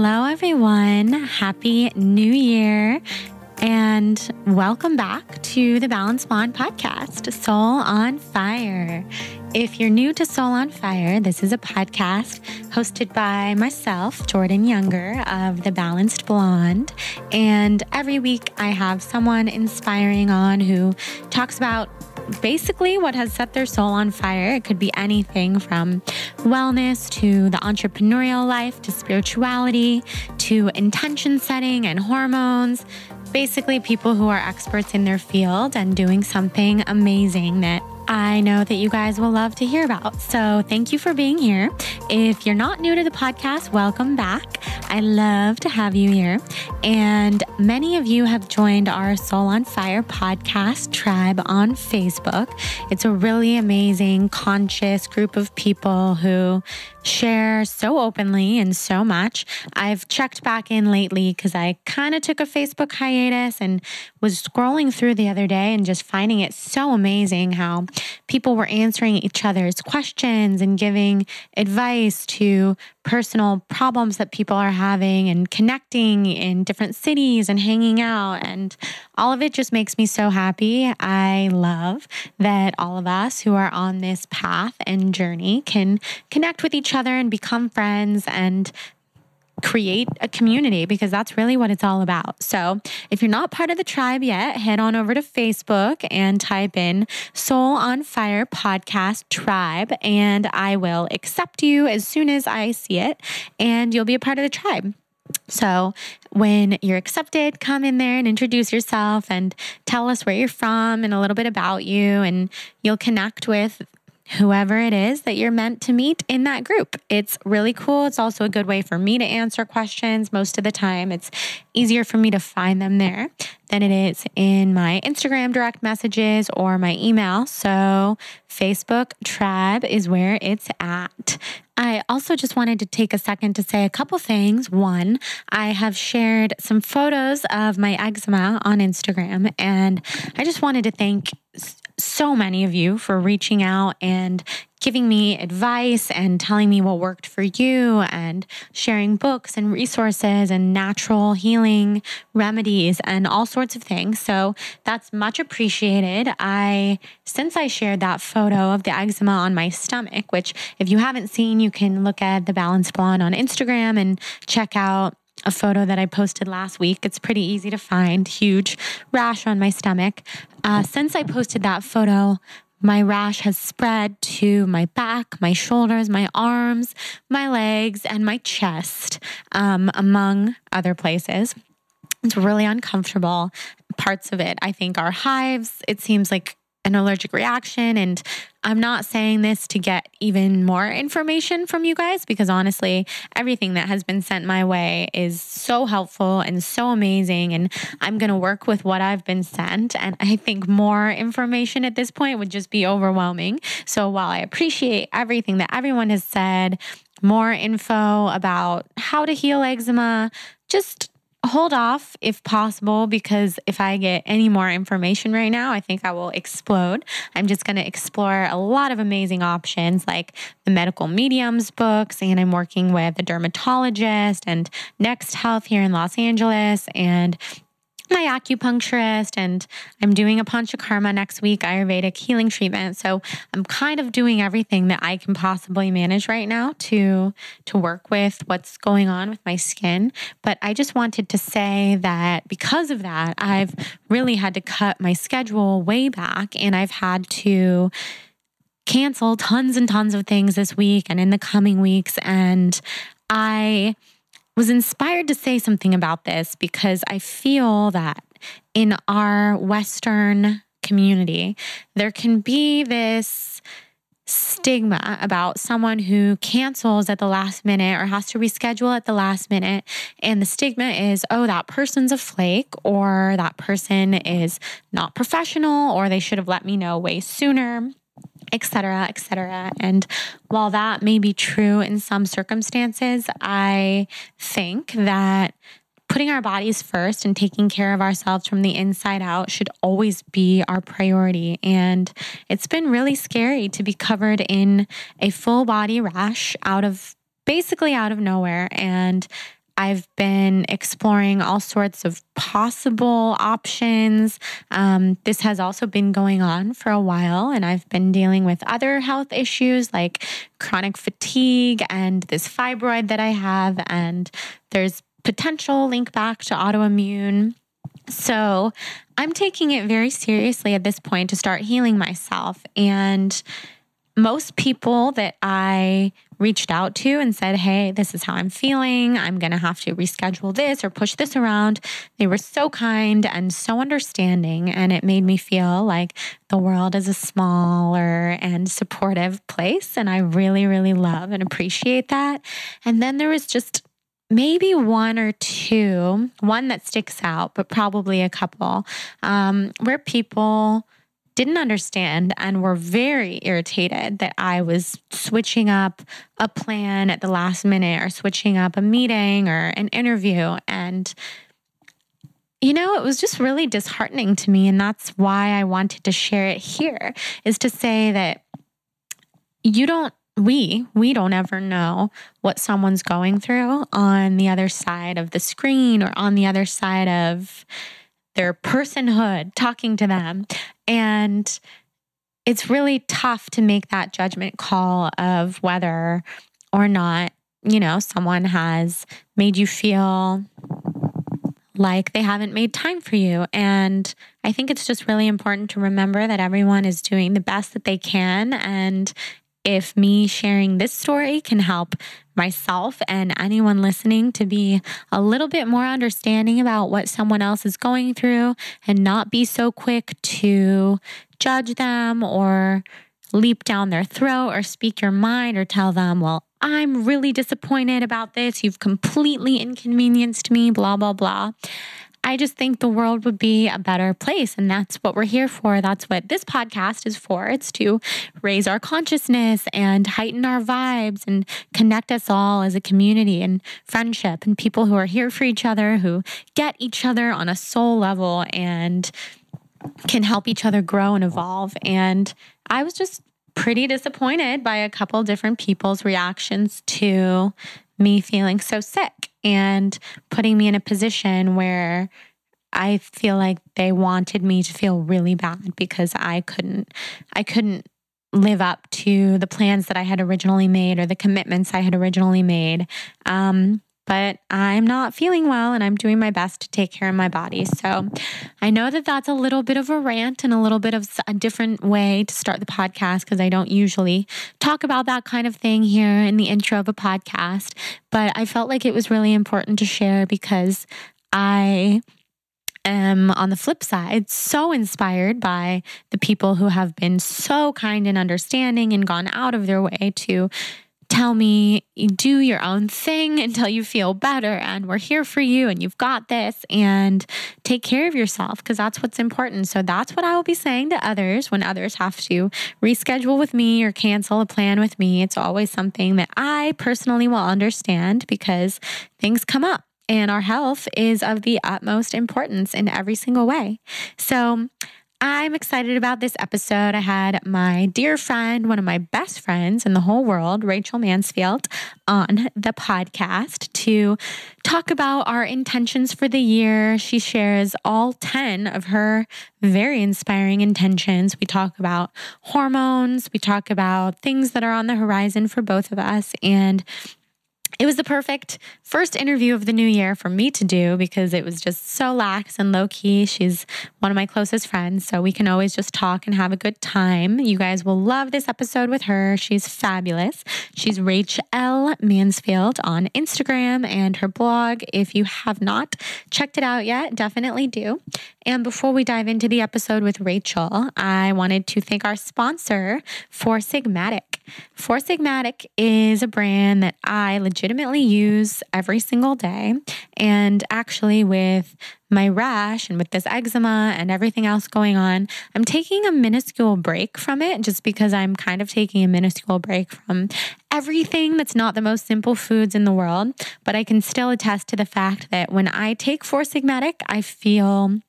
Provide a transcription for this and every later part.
Hello, everyone. Happy New Year. And welcome back to the Balanced Blonde podcast, Soul on Fire. If you're new to Soul on Fire, this is a podcast hosted by myself, Jordan Younger of The Balanced Blonde. And every week I have someone inspiring on who talks about basically what has set their soul on fire. It could be anything from wellness to the entrepreneurial life to spirituality to intention setting and hormones. Basically, people who are experts in their field and doing something amazing that I know that you guys will love to hear about. So thank you for being here. If you're not new to the podcast, welcome back. I love to have you here. And many of you have joined our Soul on Fire podcast tribe on Facebook. It's a really amazing, conscious group of people who share so openly and so much. I've checked back in lately because I kind of took a Facebook hiatus and was scrolling through the other day and just finding it so amazing how people were answering each other's questions and giving advice to personal problems that people are having and connecting in different cities and hanging out. And all of it just makes me so happy. I love that all of us who are on this path and journey can connect with each other and become friends and create a community, because that's really what it's all about. So if you're not part of the tribe yet, head on over to Facebook and type in Soul on Fire Podcast Tribe, and I will accept you as soon as I see it, and you'll be a part of the tribe. So when you're accepted, come in there and introduce yourself and tell us where you're from and a little bit about you, and you'll connect with whoever it is that you're meant to meet in that group. It's really cool. It's also a good way for me to answer questions. Most of the time, it's easier for me to find them there than it is in my Instagram direct messages or my email. So Facebook Tribe is where it's at. I also just wanted to take a second to say a couple things. One, I have shared some photos of my eczema on Instagram, and I just wanted to thank so many of you for reaching out and giving me advice and telling me what worked for you and sharing books and resources and natural healing remedies and all sorts of things. So that's much appreciated. Since I shared that photo of the eczema on my stomach, which if you haven't seen, you can look at The Balanced Blonde on Instagram and check out a photo that I posted last week. It's pretty easy to find. Huge rash on my stomach. Since I posted that photo, my rash has spread to my back, my shoulders, my arms, my legs, and my chest, among other places. It's really uncomfortable. Parts of it, I think, are hives. It seems like an allergic reaction, and I'm not saying this to get even more information from you guys, because honestly, everything that has been sent my way is so helpful and so amazing, and I'm going to work with what I've been sent, and I think more information at this point would just be overwhelming. So while I appreciate everything that everyone has said, more info about how to heal eczema, just hold off if possible, because if I get any more information right now, I think I will explode. I'm just going to explore a lot of amazing options like the medical mediums books, and I'm working with a dermatologist and Next Health here in Los Angeles and my acupuncturist, and I'm doing a panchakarma next week, Ayurvedic healing treatment. So I'm kind of doing everything that I can possibly manage right now to work with what's going on with my skin. But I just wanted to say that because of that, I've really had to cut my schedule way back, and I've had to cancel tons and tons of things this week and in the coming weeks. And I was inspired to say something about this because I feel that in our Western community, there can be this stigma about someone who cancels at the last minute or has to reschedule at the last minute. And the stigma is, oh, that person's a flake, or that person is not professional, or they should have let me know way sooner, et cetera, et cetera. And while that may be true in some circumstances, I think that putting our bodies first and taking care of ourselves from the inside out should always be our priority. And it's been really scary to be covered in a full body rash basically out of nowhere. And I've been exploring all sorts of possible options. This has also been going on for a while, and I've been dealing with other health issues like chronic fatigue and this fibroid that I have, and there's potential link back to autoimmune. So I'm taking it very seriously at this point to start healing myself. And most people that I reached out to and said, hey, this is how I'm feeling, I'm going to have to reschedule this or push this around, they were so kind and so understanding. And it made me feel like the world is a smaller and supportive place. And I really, really love and appreciate that. And then there was just maybe one or two, one that sticks out, but probably a couple, where people didn't understand and were very irritated that I was switching up a plan at the last minute or switching up a meeting or an interview. And, it was just really disheartening to me. And that's why I wanted to share it here, is to say that we don't ever know what someone's going through on the other side of the screen or on the other side of their personhood, talking to them. And it's really tough to make that judgment call of whether or not, someone has made you feel like they haven't made time for you. And I think it's just really important to remember that everyone is doing the best that they can. And if me sharing this story can help myself and anyone listening to be a little bit more understanding about what someone else is going through and not be so quick to judge them or leap down their throat or speak your mind or tell them, well, I'm really disappointed about this, you've completely inconvenienced me, blah, blah, blah. I just think the world would be a better place. And that's what we're here for. That's what this podcast is for. It's to raise our consciousness and heighten our vibes and connect us all as a community and friendship and people who are here for each other, who get each other on a soul level and can help each other grow and evolve. And I was just pretty disappointed by a couple different people's reactions to me feeling so sick and putting me in a position where I feel like they wanted me to feel really bad because I couldn't live up to the plans that I had originally made or the commitments I had originally made. But I'm not feeling well and I'm doing my best to take care of my body. So I know that that's a little bit of a rant and a little bit of a different way to start the podcast because I don't usually talk about that kind of thing here in the intro of a podcast. But I felt like it was really important to share because I am, on the flip side, so inspired by the people who have been so kind and understanding and gone out of their way to tell me, do your own thing until you feel better, and we're here for you, and you've got this, and take care of yourself because that's what's important. So that's what I will be saying to others when others have to reschedule with me or cancel a plan with me. It's always something that I personally will understand because things come up and our health is of the utmost importance in every single way. So I'm excited about this episode. I had my dear friend, one of my best friends in the whole world, Rachel Mansfield, on the podcast to talk about our intentions for the year. She shares all 10 of her very inspiring intentions. We talk about hormones. We talk about things that are on the horizon for both of us. And it was the perfect first interview of the new year for me to do because it was just so lax and low-key. She's one of my closest friends, so we can always just talk and have a good time. You guys will love this episode with her. She's fabulous. She's Rachel Mansfield on Instagram and her blog. If you have not checked it out yet, definitely do. And before we dive into the episode with Rachel, I wanted to thank our sponsor, Four Sigmatic. Four Sigmatic is a brand that I legitimately use every single day. And actually with my rash and with this eczema and everything else going on, I'm taking a minuscule break from it just because I'm kind of taking a minuscule break from everything that's not the most simple foods in the world. But I can still attest to the fact that when I take Four Sigmatic, I feel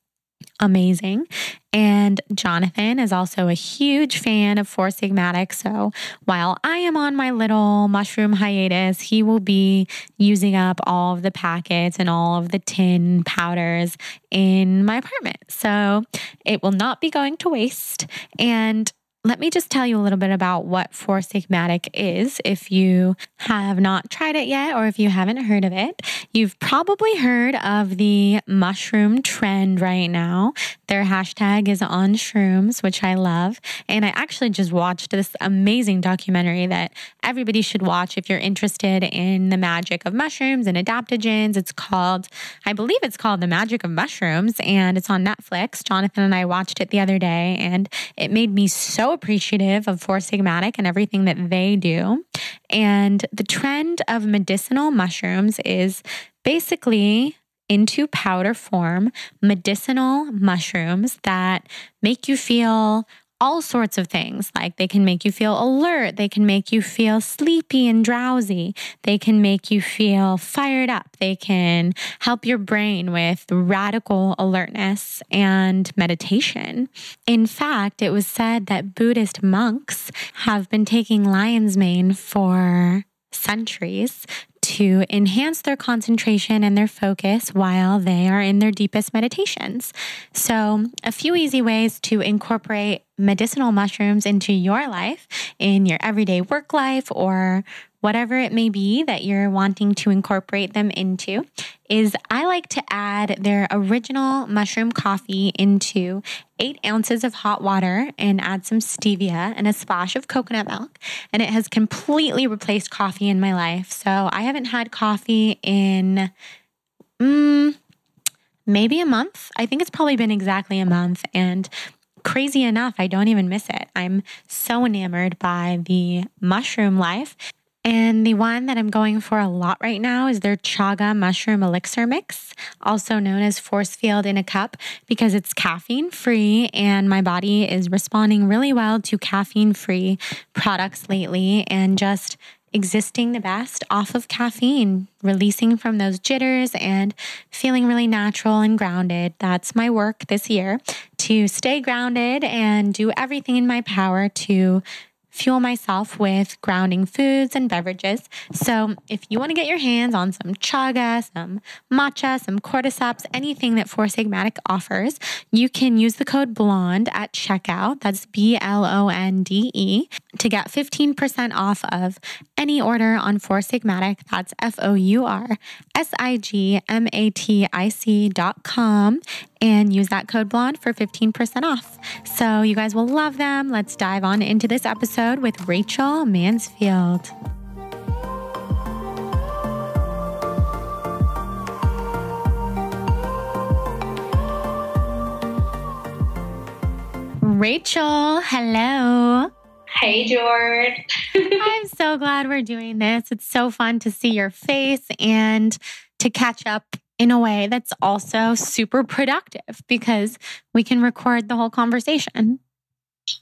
amazing. And Jonathan is also a huge fan of Four Sigmatic. So while I am on my little mushroom hiatus, he will be using up all of the packets and all of the tin powders in my apartment. So it will not be going to waste. And let me just tell you a little bit about what Four Sigmatic is. If you have not tried it yet, or if you haven't heard of it, you've probably heard of the mushroom trend right now. Their hashtag is on shrooms, which I love. And I actually just watched this amazing documentary that everybody should watch if you're interested in the magic of mushrooms and adaptogens. I believe it's called The Magic of Mushrooms, and it's on Netflix. Jonathan and I watched it the other day, and it made me so appreciative of Four Sigmatic and everything that they do. And the trend of medicinal mushrooms is basically into powder form, medicinal mushrooms that make you feel all sorts of things. Like they can make you feel alert. They can make you feel sleepy and drowsy. They can make you feel fired up. They can help your brain with radical alertness and meditation. In fact, it was said that Buddhist monks have been taking lion's mane for centuries to enhance their concentration and their focus while they are in their deepest meditations. So, a few easy ways to incorporate medicinal mushrooms into your life, in your everyday work life, or whatever it may be that you're wanting to incorporate them into, is I like to add their original mushroom coffee into 8 ounces of hot water and add some stevia and a splash of coconut milk. And it has completely replaced coffee in my life. So I haven't had coffee in maybe a month. I think it's probably been exactly a month. And crazy enough, I don't even miss it. I'm so enamored by the mushroom life. And the one that I'm going for a lot right now is their Chaga mushroom elixir mix, also known as force field in a cup, because it's caffeine free and my body is responding really well to caffeine free products lately and just existing the best off of caffeine, releasing from those jitters and feeling really natural and grounded. That's my work this year, to stay grounded and do everything in my power to fuel myself with grounding foods and beverages. So if you want to get your hands on some chaga, some matcha, some cordyceps, anything that Four Sigmatic offers, you can use the code BLONDE at checkout. That's BLONDE to get 15% off of any order on Four Sigmatic. That's FOURSIGMATIC.com. And use that code BLONDE for 15% off. So you guys will love them. Let's dive on into this episode with Rachel Mansfield. Rachel, hello. Hey, Jord. I'm so glad we're doing this. It's so fun to see your face and to catch up in a way that's also super productive because we can record the whole conversation.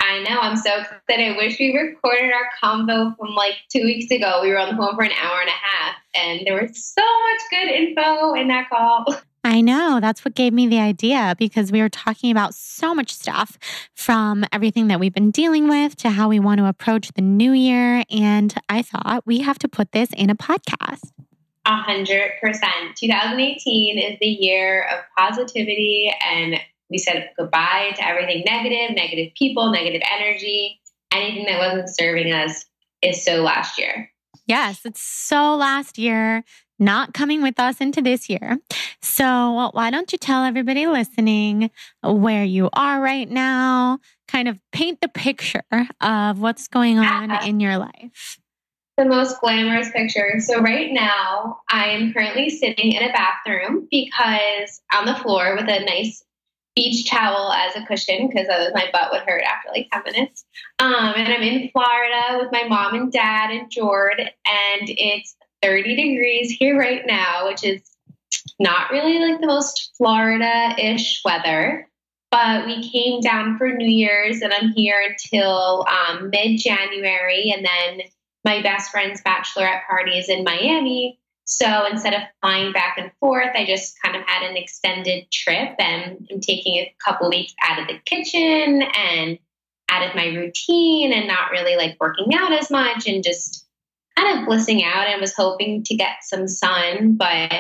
I know. I'm so excited. I wish we recorded our convo from like 2 weeks ago. We were on the phone for an hour and a half, and there was so much good info in that call. I know. That's what gave me the idea, because we were talking about so much stuff, from everything that we've been dealing with to how we want to approach the new year. And I thought we have to put this in a podcast. 100%. 2018 is the year of positivity, and we said goodbye to everything negative people, negative energy. Anything that wasn't serving us is so last year. Yes, it's so last year, not coming with us into this year. So why don't you tell everybody listening where you are right now, kind of paint the picture of what's going on in your life. The most glamorous picture. So right now, I am currently sitting in a bathroom because on the floor with a nice beach towel as a cushion, because otherwise my butt would hurt after like 10 minutes. And I'm in Florida with my mom and dad and Jord, and it's 30 degrees here right now, which is not really like the most Florida-ish weather. But we came down for New Year's, and I'm here until mid-January, and then my best friend's bachelorette party is in Miami. So instead of flying back and forth, I just kind of had an extended trip, and I'm taking a couple weeks out of the kitchen and out of my routine and not really like working out as much and just kind of blissing out, and was hoping to get some sun. But,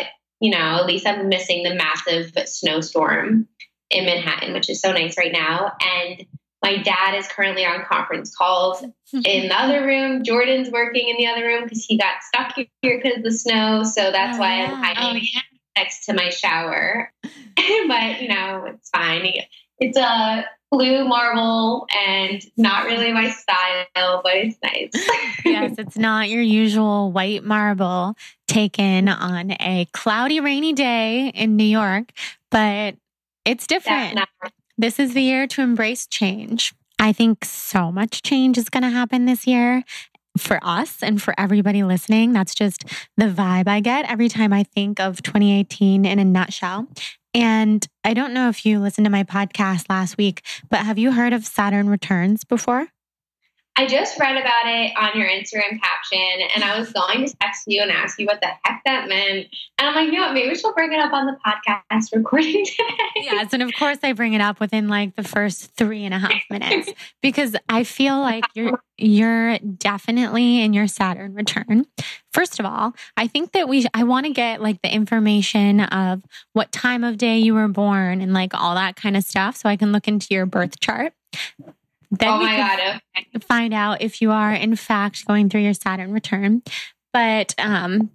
at least I'm missing the massive snowstorm in Manhattan, which is so nice right now. And my dad is currently on conference calls in the other room. Jordan's working in the other room because he got stuck here because of the snow. So that's why I'm hiding next to my shower. But, it's fine. It's a blue marble and not really my style, but it's nice. Yes, it's not your usual white marble taken on a cloudy, rainy day in New York, but it's different. This is the year to embrace change. I think so much change is going to happen this year for us and for everybody listening. That's just the vibe I get every time I think of 2018 in a nutshell. And I don't know if you listened to my podcast last week, but have you heard of Saturn returns before? I just read about it on your Instagram caption, and I was going to text you and ask you what the heck that meant. And I'm like, maybe she'll bring it up on the podcast recording today. Yes. And of course I bring it up within like the first 3.5 minutes because I feel like you're definitely in your Saturn return. First of all, I think that I want to get like the information of what time of day you were born and like all that kind of stuff so I can look into your birth chart. Then we can find out if you are, in fact, going through your Saturn return. But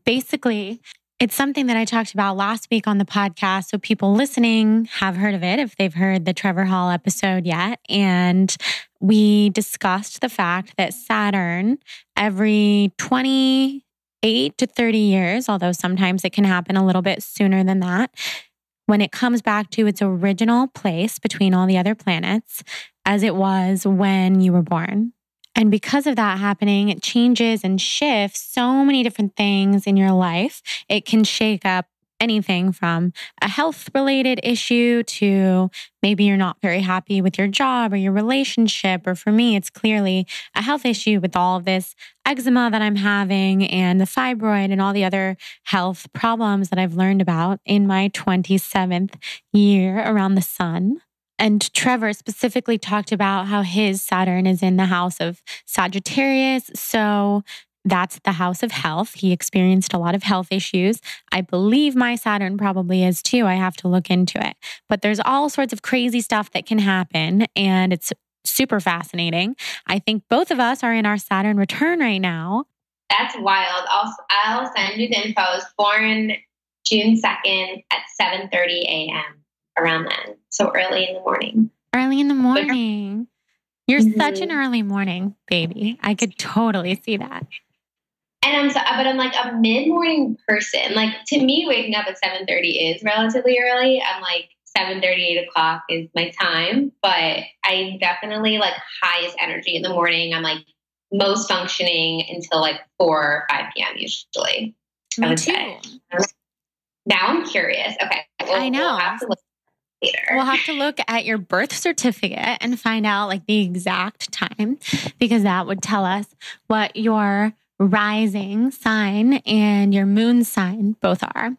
basically, it's something that I talked about last week on the podcast. So people listening have heard of it if they've heard the Trevor Hall episode yet. And we discussed the fact that Saturn, every 28 to 30 years, although sometimes it can happen a little bit sooner than that, when it comes back to its original place between all the other planets, as it was when you were born. And because of that happening, it changes and shifts so many different things in your life. It can shake up anything from a health-related issue to maybe you're not very happy with your job or your relationship. Or for me, it's clearly a health issue with all of this eczema that I'm having and the fibroid and all the other health problems that I've learned about in my 27th year around the sun. And Trevor specifically talked about how his Saturn is in the house of Sagittarius. So that's the house of health. He experienced a lot of health issues. I believe my Saturn probably is too. I have to look into it. But there's all sorts of crazy stuff that can happen. And it's super fascinating. I think both of us are in our Saturn return right now. That's wild. I'll send you the info. I was born June 2nd at 7:30 a.m. around then. So early in the morning. Early in the morning. You're such an early morning baby. I could totally see that. And I'm like a mid-morning person. Like to me, waking up at 7:30 is relatively early. I'm like 7:30, 8 o'clock is my time, but I definitely like highest energy in the morning. I'm like most functioning until like 4 or 5 p.m. usually. Me too. Now I'm curious. Okay. I know. We'll have to look later. We'll have to look at your birth certificate and find out like the exact time, because that would tell us what your rising sign and your moon sign both are.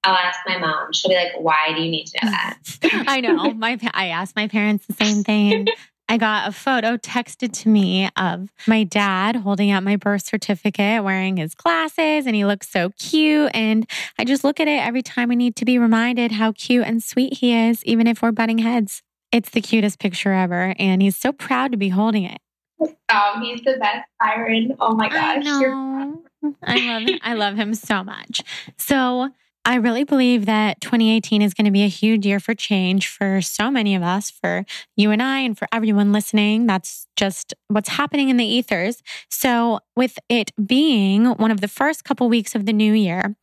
I'll ask my mom. She'll be like, why do you need to know that? I know. I asked my parents the same thing. I got a photo texted to me of my dad holding out my birth certificate, wearing his glasses, and he looks so cute. And I just look at it every time I need to be reminded how cute and sweet he is, even if we're butting heads. It's the cutest picture ever, and he's so proud to be holding it. Oh, he's the best, Byron. Oh my gosh. I know. I love him so much. So I really believe that 2018 is going to be a huge year for change for so many of us, for you and I, and for everyone listening. That's just what's happening in the ethers. So with it being one of the first couple weeks of the new year,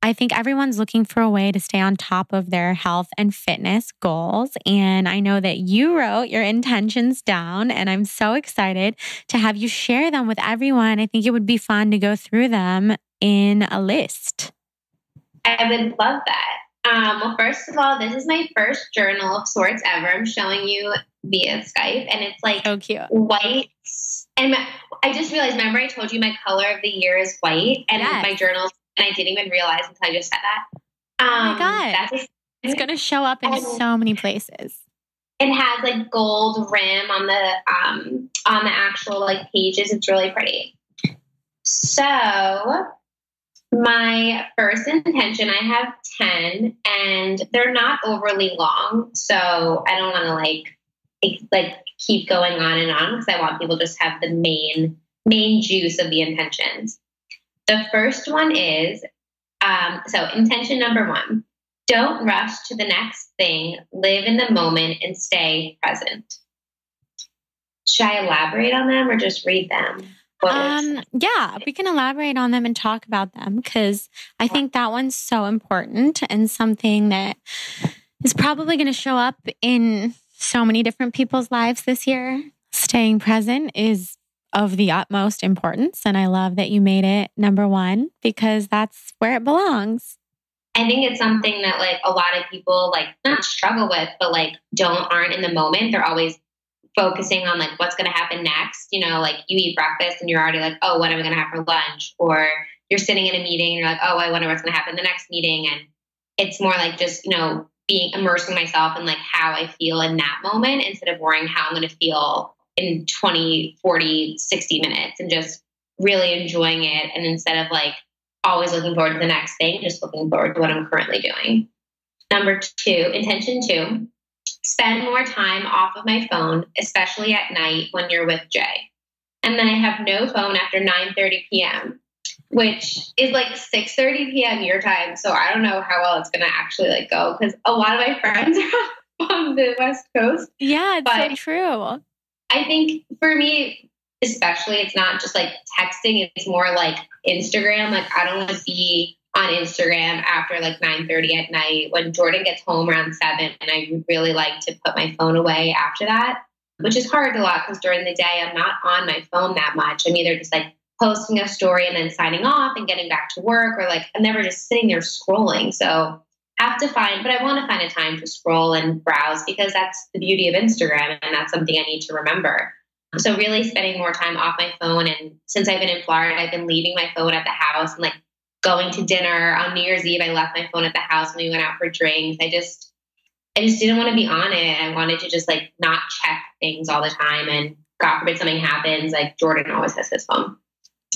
I think everyone's looking for a way to stay on top of their health and fitness goals. And I know that you wrote your intentions down, and I'm so excited to have you share them with everyone. I think it would be fun to go through them in a list. I would love that. Well, first of all, this is my first journal of sorts ever. I'm showing you via Skype, and it's like so cute. White. And I just realized, remember I told you my color of the year is white, and yes. my journal And I didn't even realize until I just said that. Oh my God. It's going to show up in so many places. It has like gold rim on the actual like pages. It's really pretty. So my first intention, I have 10 and they're not overly long. So I don't want to like keep going on and on because I want people to just have the main juice of the intentions. The first one is, so intention number 1, don't rush to the next thing, live in the moment and stay present. Should I elaborate on them or just read them? Yeah, we can elaborate on them and talk about them because I think that one's so important and something that is probably going to show up in so many different people's lives this year. Staying present is of the utmost importance. And I love that you made it number 1 because that's where it belongs. I think it's something that like a lot of people like not struggle with, but like aren't in the moment. They're always focusing on like what's going to happen next. You know, like you eat breakfast and you're already like, oh, what am I going to have for lunch? Or you're sitting in a meeting and you're like, oh, I wonder what's going to happen in the next meeting. And it's more like just, you know, immersing myself in like how I feel in that moment instead of worrying how I'm going to feel in 20, 40, 60 minutes and just really enjoying it. And instead of like always looking forward to the next thing, just looking forward to what I'm currently doing. Number 2, intention 2, spend more time off of my phone, especially at night when you're with Jay. And then I have no phone after 9:30 p.m., which is like 6:30 p.m. your time. So I don't know how well it's going to actually like go because a lot of my friends are on the West Coast. Yeah, it's so true. I think for me, especially, it's not just like texting. It's more like Instagram. Like I don't want to be on Instagram after like 9:30 at night when Jordan gets home around 7. And I would really like to put my phone away after that, which is hard a lot because during the day, I'm not on my phone that much. I'm either just like posting a story and then signing off and getting back to work, or like I'm never just sitting there scrolling. So but I want to find a time to scroll and browse because that's the beauty of Instagram. And that's something I need to remember. So really spending more time off my phone. And since I've been in Florida, I've been leaving my phone at the house and like going to dinner on New Year's Eve. I left my phone at the house when we went out for drinks. I just didn't want to be on it. I wanted to just like not check things all the time. And God forbid something happens, like Jordan always has his phone.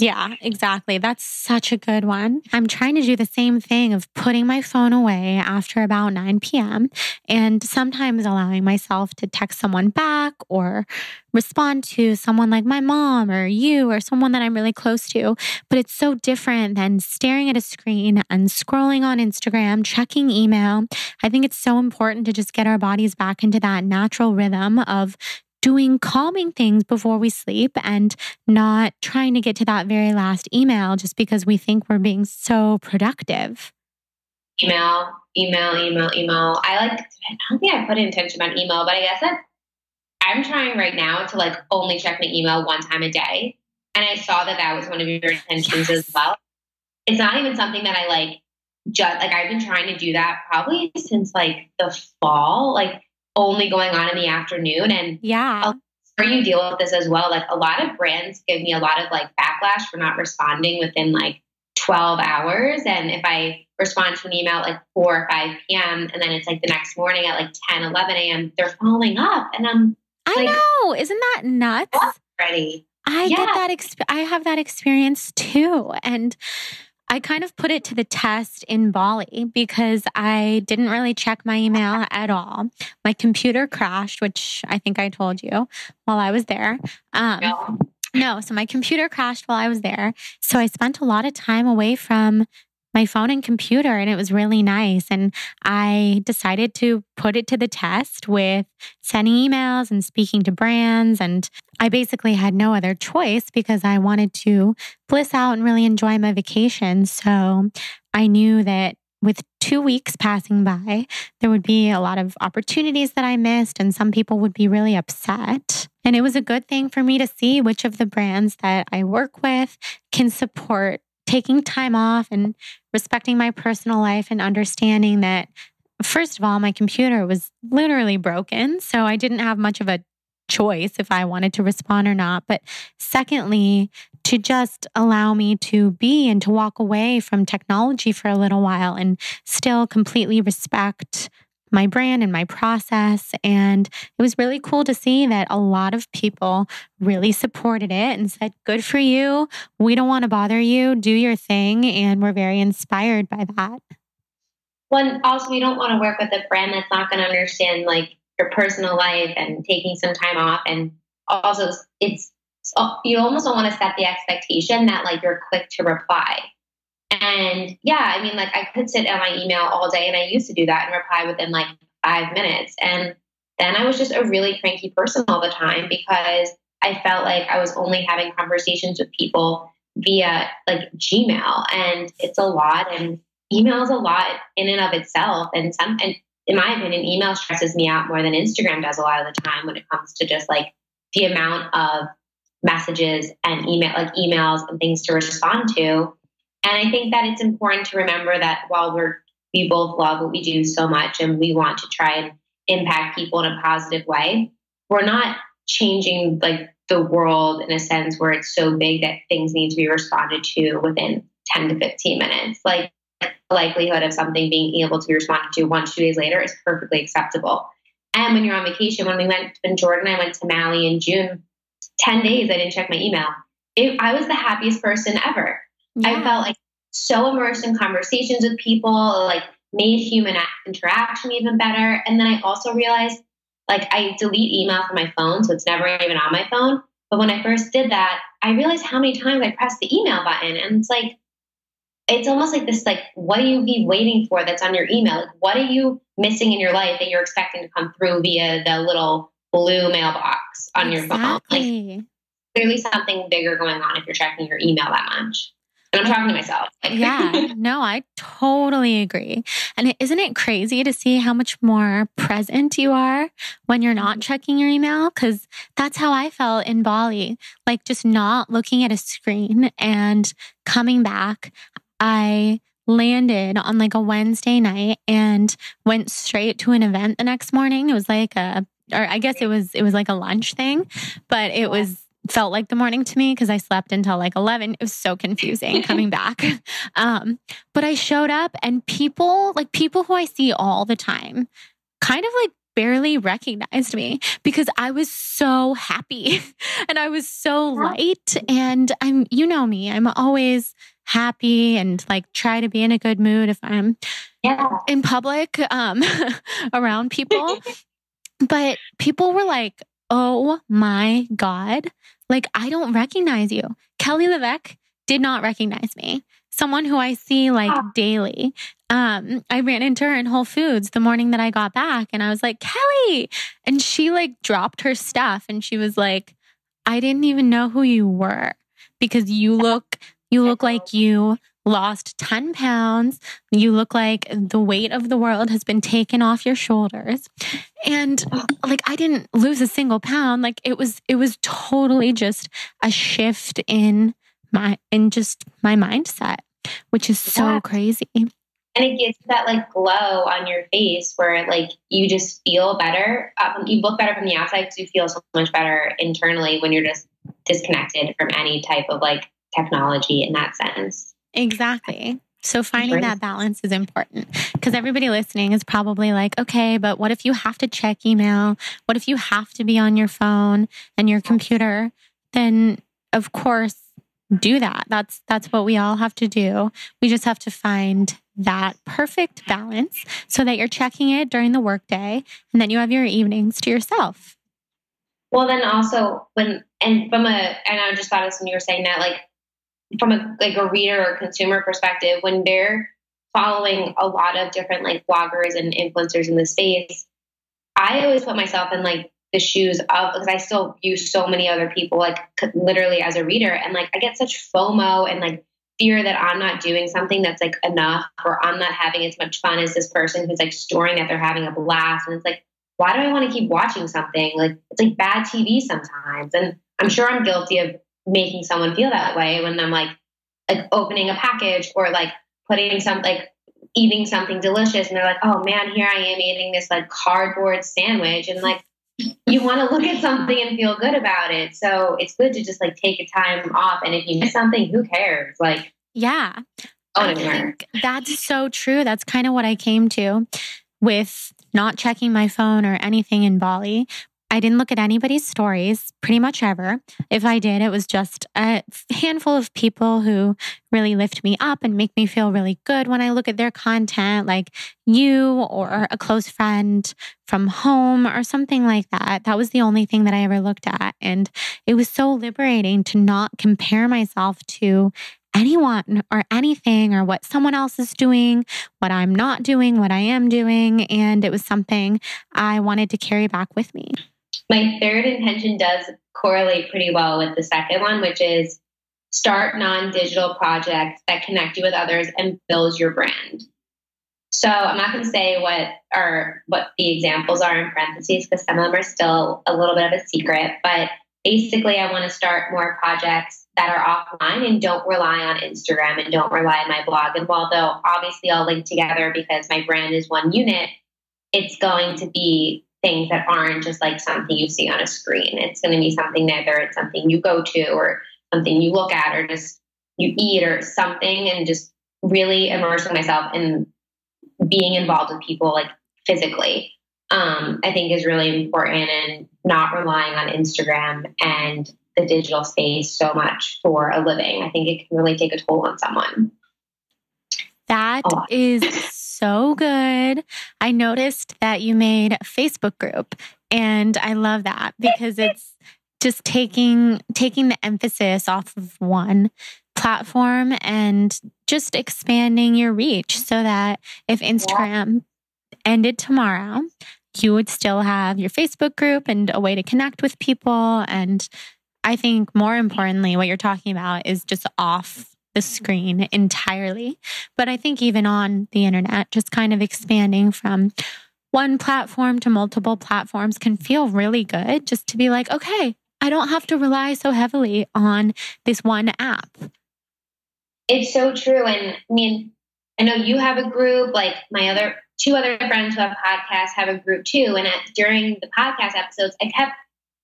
Yeah, exactly. That's such a good one. I'm trying to do the same thing of putting my phone away after about 9 p.m. and sometimes allowing myself to text someone back or respond to someone like my mom or you or someone that I'm really close to. But it's so different than staring at a screen and scrolling on Instagram, checking email. I think it's so important to just get our bodies back into that natural rhythm of doing calming things before we sleep and not trying to get to that very last email just because we think we're being so productive. Email. I don't think I put intention on email, but I guess that I'm trying right now to like only check my email 1 time a day. And I saw that was one of your intentions as well. It's not even something that I like, just like I've been trying to do that probably since like the fall, like only going on in the afternoon. And yeah, sure you deal with this as well. Like a lot of brands give me a lot of like backlash for not responding within like 12 hours. And if I respond to an email at like 4 or 5 p.m. and then it's like the next morning at like 10, 11 a.m., they're following up. And I know. Isn't that nuts? Ready. I get that. I have that experience too. And I kind of put it to the test in Bali because I didn't really check my email at all. My computer crashed, which I think I told you while I was there. No, so my computer crashed while I was there. So I spent a lot of time away from my phone and computer, and it was really nice. And I decided to put it to the test with sending emails and speaking to brands. And I basically had no other choice because I wanted to bliss out and really enjoy my vacation. So I knew that with 2 weeks passing by, there would be a lot of opportunities that I missed, and some people would be really upset. And it was a good thing for me to see which of the brands that I work with can support taking time off and respecting my personal life and understanding that, first of all, my computer was literally broken. So I didn't have much of a choice if I wanted to respond or not. But secondly, to just allow me to be and to walk away from technology for a little while and still completely respect my brand and my process. And it was really cool to see that a lot of people really supported it and said, good for you. We don't want to bother you. Do your thing. And we're very inspired by that. Well, and also, we don't want to work with a brand that's not going to understand like your personal life and taking some time off. And also, you almost don't want to set the expectation that like you're quick to reply. And yeah, I mean, like I could sit on my email all day, and I used to do that and reply within like 5 minutes. And then I was just a really cranky person all the time because I felt like I was only having conversations with people via like Gmail, and it's a lot, and email is a lot in and of itself. And in my opinion, email stresses me out more than Instagram does a lot of the time when it comes to just like the amount of messages and emails and things to respond to. And I think that it's important to remember that while we both love what we do so much and we want to try and impact people in a positive way, we're not changing like the world in a sense where it's so big that things need to be responded to within 10 to 15 minutes. Like the likelihood of something being able to be responded to 1-2 days later is perfectly acceptable. And when you're on vacation, when Jordan and I went to Maui in June, 10 days I didn't check my email. I was the happiest person ever. Yeah. I felt like so immersed in conversations with people, like made human interaction even better. And then I also realized like I delete email from my phone, so it's never even on my phone. But when I first did that, I realized how many times I pressed the email button. And it's like, it's almost like this, like, what do you be waiting for that's on your email? Like, what are you missing in your life that you're expecting to come through via the little blue mailbox on your phone? Like, clearly something bigger going on if you're checking your email that much. And I'm talking to myself. Yeah, no, I totally agree. And isn't it crazy to see how much more present you are when you're not checking your email? Because that's how I felt in Bali, like just not looking at a screen and coming back. I landed on like a Wednesday night and went straight to an event the next morning. It was like I guess it was like a lunch thing, but it felt like the morning to me because I slept until like 11. It was so confusing coming back. But I showed up and people who I see all the time kind of like barely recognized me because I was so happy and I was so light. And you know me, I'm always happy and like try to be in a good mood if I'm in public around people. But people were like, oh my God, like I don't recognize you. Kelly Levesque did not recognize me. Someone who I see like daily. I ran into her in Whole Foods the morning that I got back and I was like, Kelly. And she like dropped her stuff and she was like, I didn't even know who you were because you look like you lost 10 pounds. You look like the weight of the world has been taken off your shoulders. And like, I didn't lose a single pound. Like it was totally just a shift in my mindset, which is so crazy. And it gives that like glow on your face where like you just feel better. You look better from the outside because you feel so much better internally when you're just disconnected from any type of like technology in that sense. Exactly. So finding that balance is important because everybody listening is probably like, okay, but what if you have to check email? What if you have to be on your phone and your computer? Then of course do that. That's what we all have to do. We just have to find that perfect balance so that you're checking it during the workday and then you have your evenings to yourself. Well, then also and I just thought of this when you were saying that, like from a reader or consumer perspective, when they're following a lot of different like bloggers and influencers in the space, I always put myself in like the shoes of, because I still use so many other people, like literally as a reader. And like, I get such FOMO and like fear that I'm not doing something that's like enough, or I'm not having as much fun as this person who's like storing that they're having a blast. And it's like, why do I want to keep watching something? Like, it's like bad TV sometimes. And I'm sure I'm guilty of making someone feel that way when I'm like opening a package or like eating something delicious. And they're like, oh man, here I am eating this like cardboard sandwich. And like, you want to look at something and feel good about it. So it's good to just like take a time off. And if you miss something, who cares? Like, yeah, I think that's so true. That's kind of what I came to with not checking my phone or anything in Bali. I didn't look at anybody's stories pretty much ever. If I did, it was just a handful of people who really lift me up and make me feel really good when I look at their content, like you or a close friend from home or something like that. That was the only thing that I ever looked at. And it was so liberating to not compare myself to anyone or anything or what someone else is doing, what I'm not doing, what I am doing. And it was something I wanted to carry back with me. My third intention does correlate pretty well with the second one, which is start non-digital projects that connect you with others and build your brand. So I'm not going to say what the examples are in parentheses because some of them are still a little bit of a secret, but basically I want to start more projects that are offline and don't rely on Instagram and don't rely on my blog. And while though obviously I'll link together because my brand is one unit, it's going to be things that aren't just like something you see on a screen. It's going to be something that either it's something you go to or something you look at or just you eat or something, and just really immersing myself in being involved with people like physically, I think is really important, and not relying on Instagram and the digital space so much for a living. I think it can really take a toll on someone. That is so good. I noticed that you made a Facebook group, and I love that because it's just taking the emphasis off of one platform and just expanding your reach so that if Instagram ended tomorrow, you would still have your Facebook group and a way to connect with people. And I think more importantly, what you're talking about is just off the screen entirely. But I think even on the internet, just kind of expanding from one platform to multiple platforms can feel really good, just to be like, okay, I don't have to rely so heavily on this one app. It's so true. And I mean, I know you have a group, like my two other friends who have podcasts have a group too. And during the podcast episodes, I kept,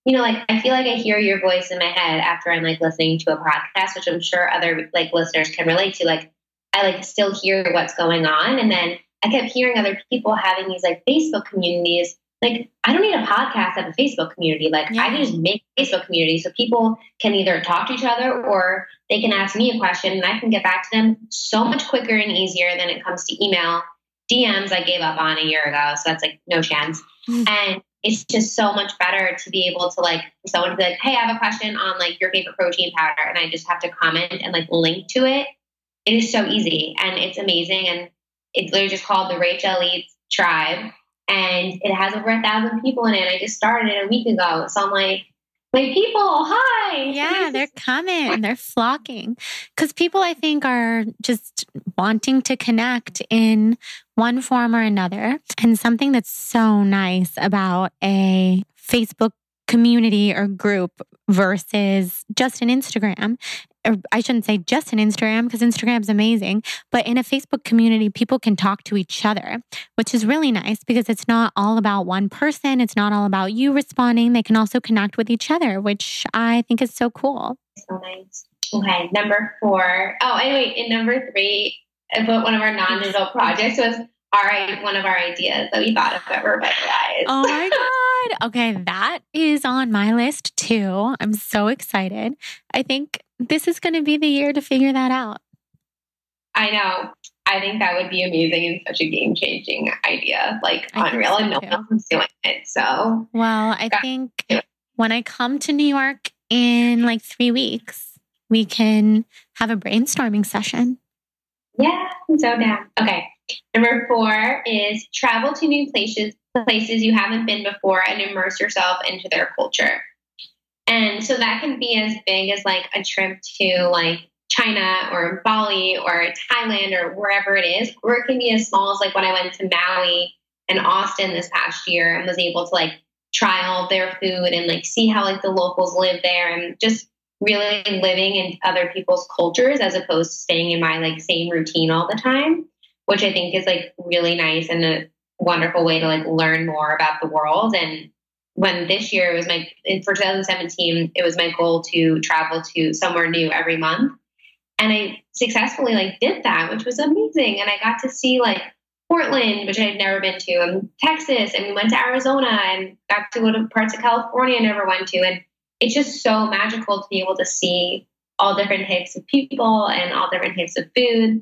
like, I feel like I hear your voice in my head after I'm like listening to a podcast, which I'm sure other like listeners can relate to. Like, I like still hear what's going on. And then I kept hearing other people having these like Facebook communities. Like, I don't need a podcast to have a Facebook community. Like, I can just make a Facebook community so people can either talk to each other or they can ask me a question and I can get back to them so much quicker and easier than it comes to email. DMs I gave up on a year ago, so that's like no chance. And it's just so much better to be able to like, someone to be like, hey, I have a question on like your favorite protein powder, and I just have to comment and like link to it. It is so easy and it's amazing. And it's literally just called the Rachel Eats Tribe. And it has over 1,000 people in it. I just started it a week ago. So I'm like people, hi. Yeah, they're coming. They're flocking. Because people, I think, are just wanting to connect in one form or another. And something that's so nice about a Facebook community or group versus just an Instagram, or I shouldn't say just an Instagram because Instagram's amazing, but in a Facebook community, people can talk to each other, which is really nice because it's not all about one person. It's not all about you responding. They can also connect with each other, which I think is so cool. So nice. Okay, number 4. Oh, anyway, in number 3, one of our non-digital projects was one of our ideas that we thought of that were revitalized. Oh my God. Okay, that is on my list too. I'm so excited. I think this is going to be the year to figure that out. I know. I think that would be amazing and such a game-changing idea. Like unreal, and no one else is doing it. So, well, I think when I come to New York in like 3 weeks, we can have a brainstorming session. Yeah, I'm so down. Okay. Number 4 is travel to new places you haven't been before and immerse yourself into their culture. And so that can be as big as like a trip to like China or Bali or Thailand or wherever it is, or it can be as small as like when I went to Maui and Austin this past year and was able to like try all their food and like see how like the locals live there, and just really living in other people's cultures as opposed to staying in my like same routine all the time, which I think is like really nice and a wonderful way to like learn more about the world and when this year for 2017, it was my goal to travel to somewhere new every month. And I successfully did that, which was amazing. And I got to see Portland, which I had never been to, and Texas, and we went to Arizona and got to go to parts of California I never went to. And it's just so magical to be able to see all different types of people and all different types of food,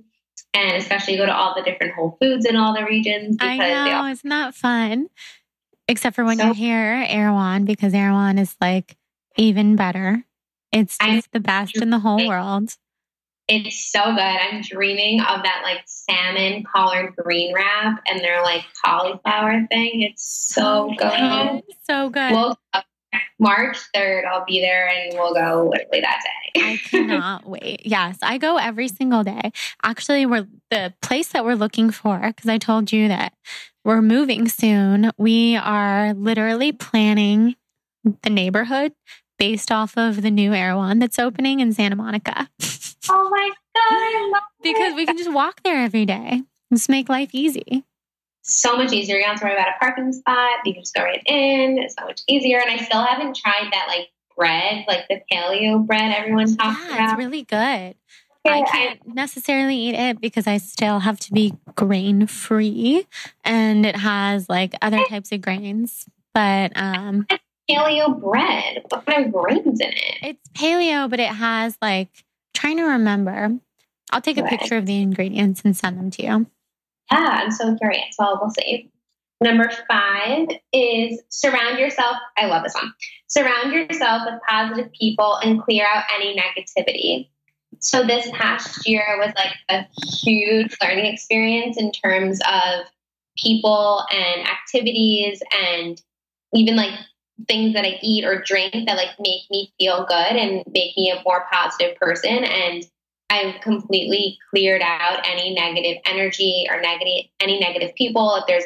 and especially go to all the different Whole Foods in all the regions. Because I know, it's not fun. Except for when you're here, Erewhon, because Erewhon is even better. It's just the best in the whole world. It's so good. I'm dreaming of that salmon collard green wrap and their cauliflower thing. It's so good. So good. Well, March 3rd, I'll be there and we'll go literally that day. I cannot wait. Yes, I go every single day. Actually, the place that we're looking for, because I told you that we're moving soon. We are literally planning the neighborhood based off of the new Erewhon that's opening in Santa Monica. Oh my God, I love it. Because we can just walk there every day. Just make life easy. So much easier. You don't have to worry about a parking spot. You can just go right in. It's so much easier. And I still haven't tried that bread, the paleo bread everyone talks about. Yeah, it's really good. I can't necessarily eat it because I still have to be grain free, and it has other types of grains. But paleo bread. What kind of grains in it? It's paleo, but it has trying to remember. I'll take a picture of the ingredients and send them to you. Yeah, I'm so curious. Well, we'll see. Number 5 is surround yourself. I love this one. Surround yourself with positive people and clear out any negativity. So this past year was a huge learning experience in terms of people and activities, and even things that I eat or drink that make me feel good and make me a more positive person. And I've completely cleared out any negative energy or any negative people. If there's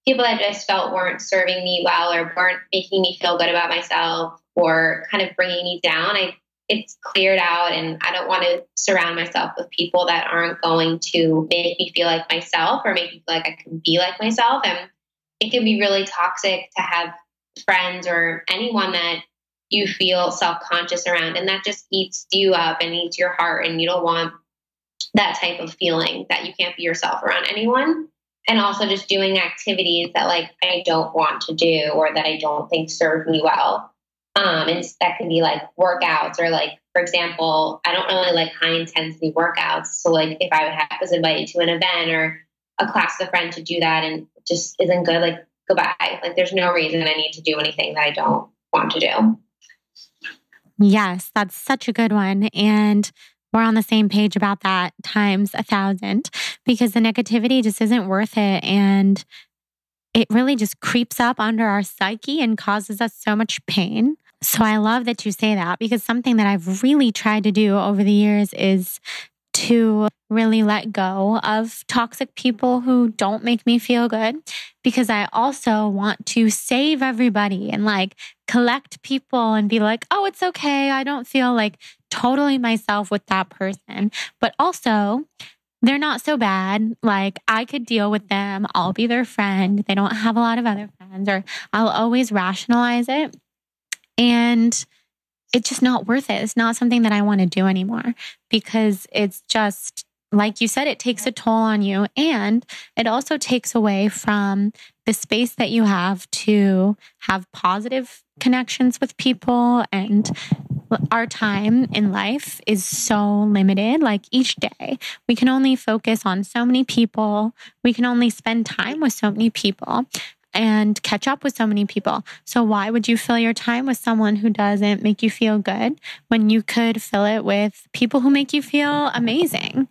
people that I just felt weren't serving me well or weren't making me feel good about myself or kind of bringing me down, it's cleared out, and I don't want to surround myself with people that aren't going to make me feel like myself or make me feel like I can be like myself. And it can be really toxic to have friends or anyone that you feel self-conscious around, and that just eats you up and eats your heart, and you don't want that type of feeling that you can't be yourself around anyone. And also just doing activities that I don't want to do or that I don't think serve me well. And that can be workouts or for example, I don't really like high intensity workouts. So if I was invited to an event or a class with a friend to do that and it just isn't good, goodbye. There's no reason I need to do anything that I don't want to do. Yes, that's such a good one. And we're on the same page about that times 1,000, because the negativity just isn't worth it. And it really just creeps up under our psyche and causes us so much pain. So I love that you say that, because something that I've really tried to do over the years is to really let go of toxic people who don't make me feel good, because I also want to save everybody and collect people and be oh, it's okay. I don't feel totally myself with that person, but also they're not so bad. I could deal with them. I'll be their friend. They don't have a lot of other friends, or I'll always rationalize it. And it's just not worth it. It's not something that I want to do anymore, because it's just, like you said, it takes a toll on you, and it also takes away from the space that you have to have positive connections with people. And our time in life is so limited. Each day, we can only focus on so many people. We can only spend time with so many people and catch up with so many people. So why would you fill your time with someone who doesn't make you feel good when you could fill it with people who make you feel amazing?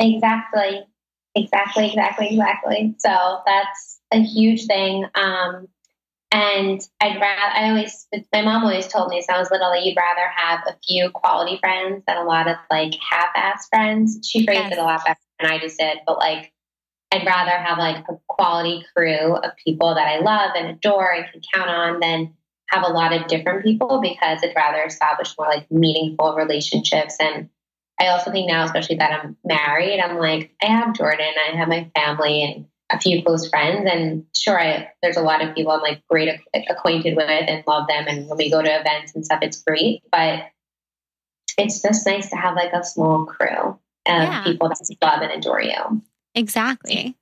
Exactly. So that's a huge thing. And my mom always told me, so I was little, that you'd rather have a few quality friends than a lot of half-ass friends. She phrased it a lot better than I just did, but I'd rather have a quality crew of people that I love and adore and can count on than have a lot of different people, because I'd rather establish more meaningful relationships. And I also think now, especially that I'm married, I'm I have Jordan, I have my family, and a few close friends, and sure, there's a lot of people I'm like great acquainted with and love them. And when we go to events and stuff, it's great, but it's just nice to have like a small crew of people that love and adore you. Exactly.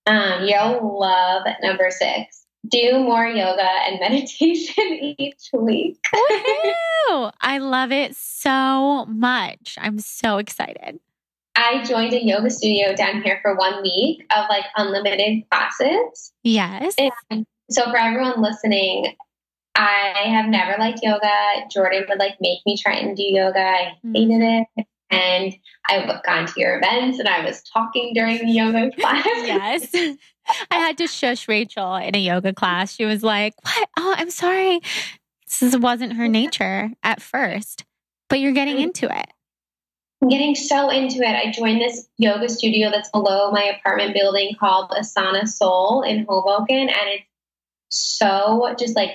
You'll love number 6. Do more yoga and meditation each week. Woohoo! I love it so much. I'm so excited. I joined a yoga studio down here for 1 week of like unlimited classes. Yes. And so for everyone listening, I have never liked yoga. Jordan would like make me try and do yoga. I hated it. And I've gone to your events and I was talking during the yoga class. Yes. I had to shush Rachel in a yoga class. She was like, "What? Oh, I'm sorry." This wasn't her nature at first, but you're getting into it. I'm getting so into it. I joined this yoga studio that's below my apartment building called Asana Soul in Hoboken. And it's so just like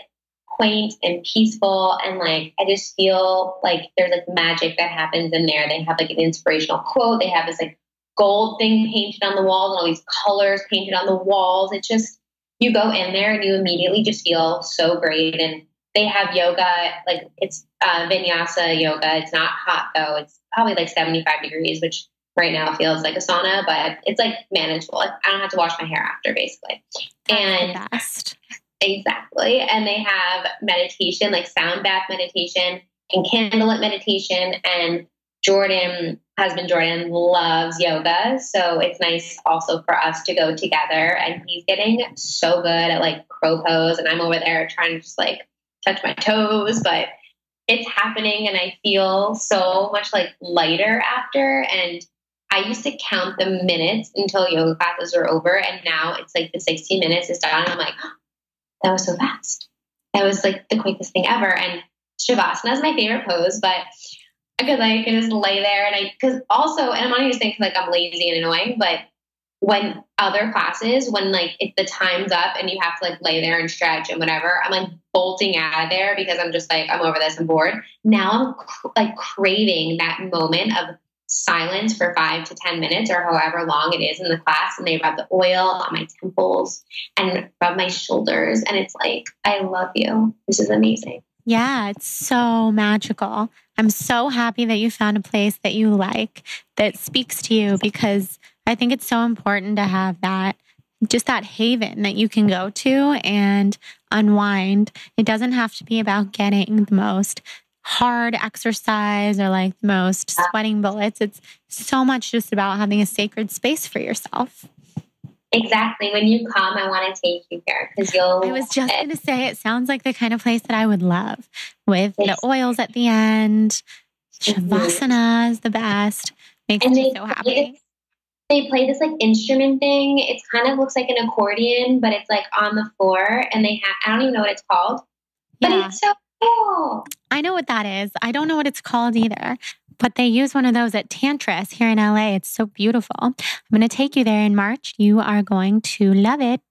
quaint and peaceful. And like, I just feel like there's like magic that happens in there. They have like an inspirational quote. They have this like gold thing painted on the walls and all these colors painted on the walls. It's just, you go in there and you immediately just feel so great. And they have yoga, like it's vinyasa yoga. It's not hot though. It's probably like 75 degrees, which right now feels like a sauna, but it's like manageable. Like, I don't have to wash my hair after basically. That's and the best. Exactly. And they have meditation, like sound bath meditation and candlelit meditation. And husband Jordan loves yoga. So it's nice also for us to go together. And he's getting so good at like crow pose. And I'm over there trying to just like touch my toes, but it's happening. And I feel so much like lighter after. And I used to count the minutes until yoga classes are over. And now it's like the 60 minutes is done. I'm like, oh, that was so fast. That was like the quickest thing ever. And Shavasana is my favorite pose, but because I can just lay there and because also, and I'm not even saying like I'm lazy and annoying, but when other classes, when like if the time's up and you have to like lay there and stretch and whatever, I'm like bolting out of there because I'm just like, I'm over this, I'm bored. Now I'm like craving that moment of silence for 5 to 10 minutes or however long it is in the class. And they rub the oil on my temples and rub my shoulders. And it's like, I love you. This is amazing. Yeah, it's so magical. I'm so happy that you found a place that you like, that speaks to you, because I think it's so important to have that, just that haven that you can go to and unwind. It doesn't have to be about getting the most hard exercise or like the most sweating bullets. It's so much just about having a sacred space for yourself. Exactly. When you come, I want to take you there because I was just going to say, it sounds like the kind of place that I would love, with the oils at the end. Shavasana is the best. Makes me so happy. They play this like instrument thing. It kind of looks like an accordion, but it's like on the floor, and they have, I don't even know what it's called, but it's so cool. I know what that is. I don't know what it's called either, but they use one of those at Tantras here in LA. It's so beautiful. I'm going to take you there in March. You are going to love it.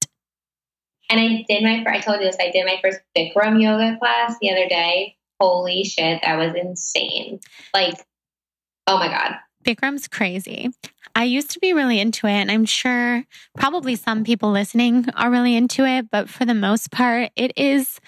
And I told you this, I did my first Bikram yoga class the other day. Holy shit, that was insane. Like, oh my God. Bikram's crazy. I used to be really into it, and I'm sure probably some people listening are really into it, but for the most part, it is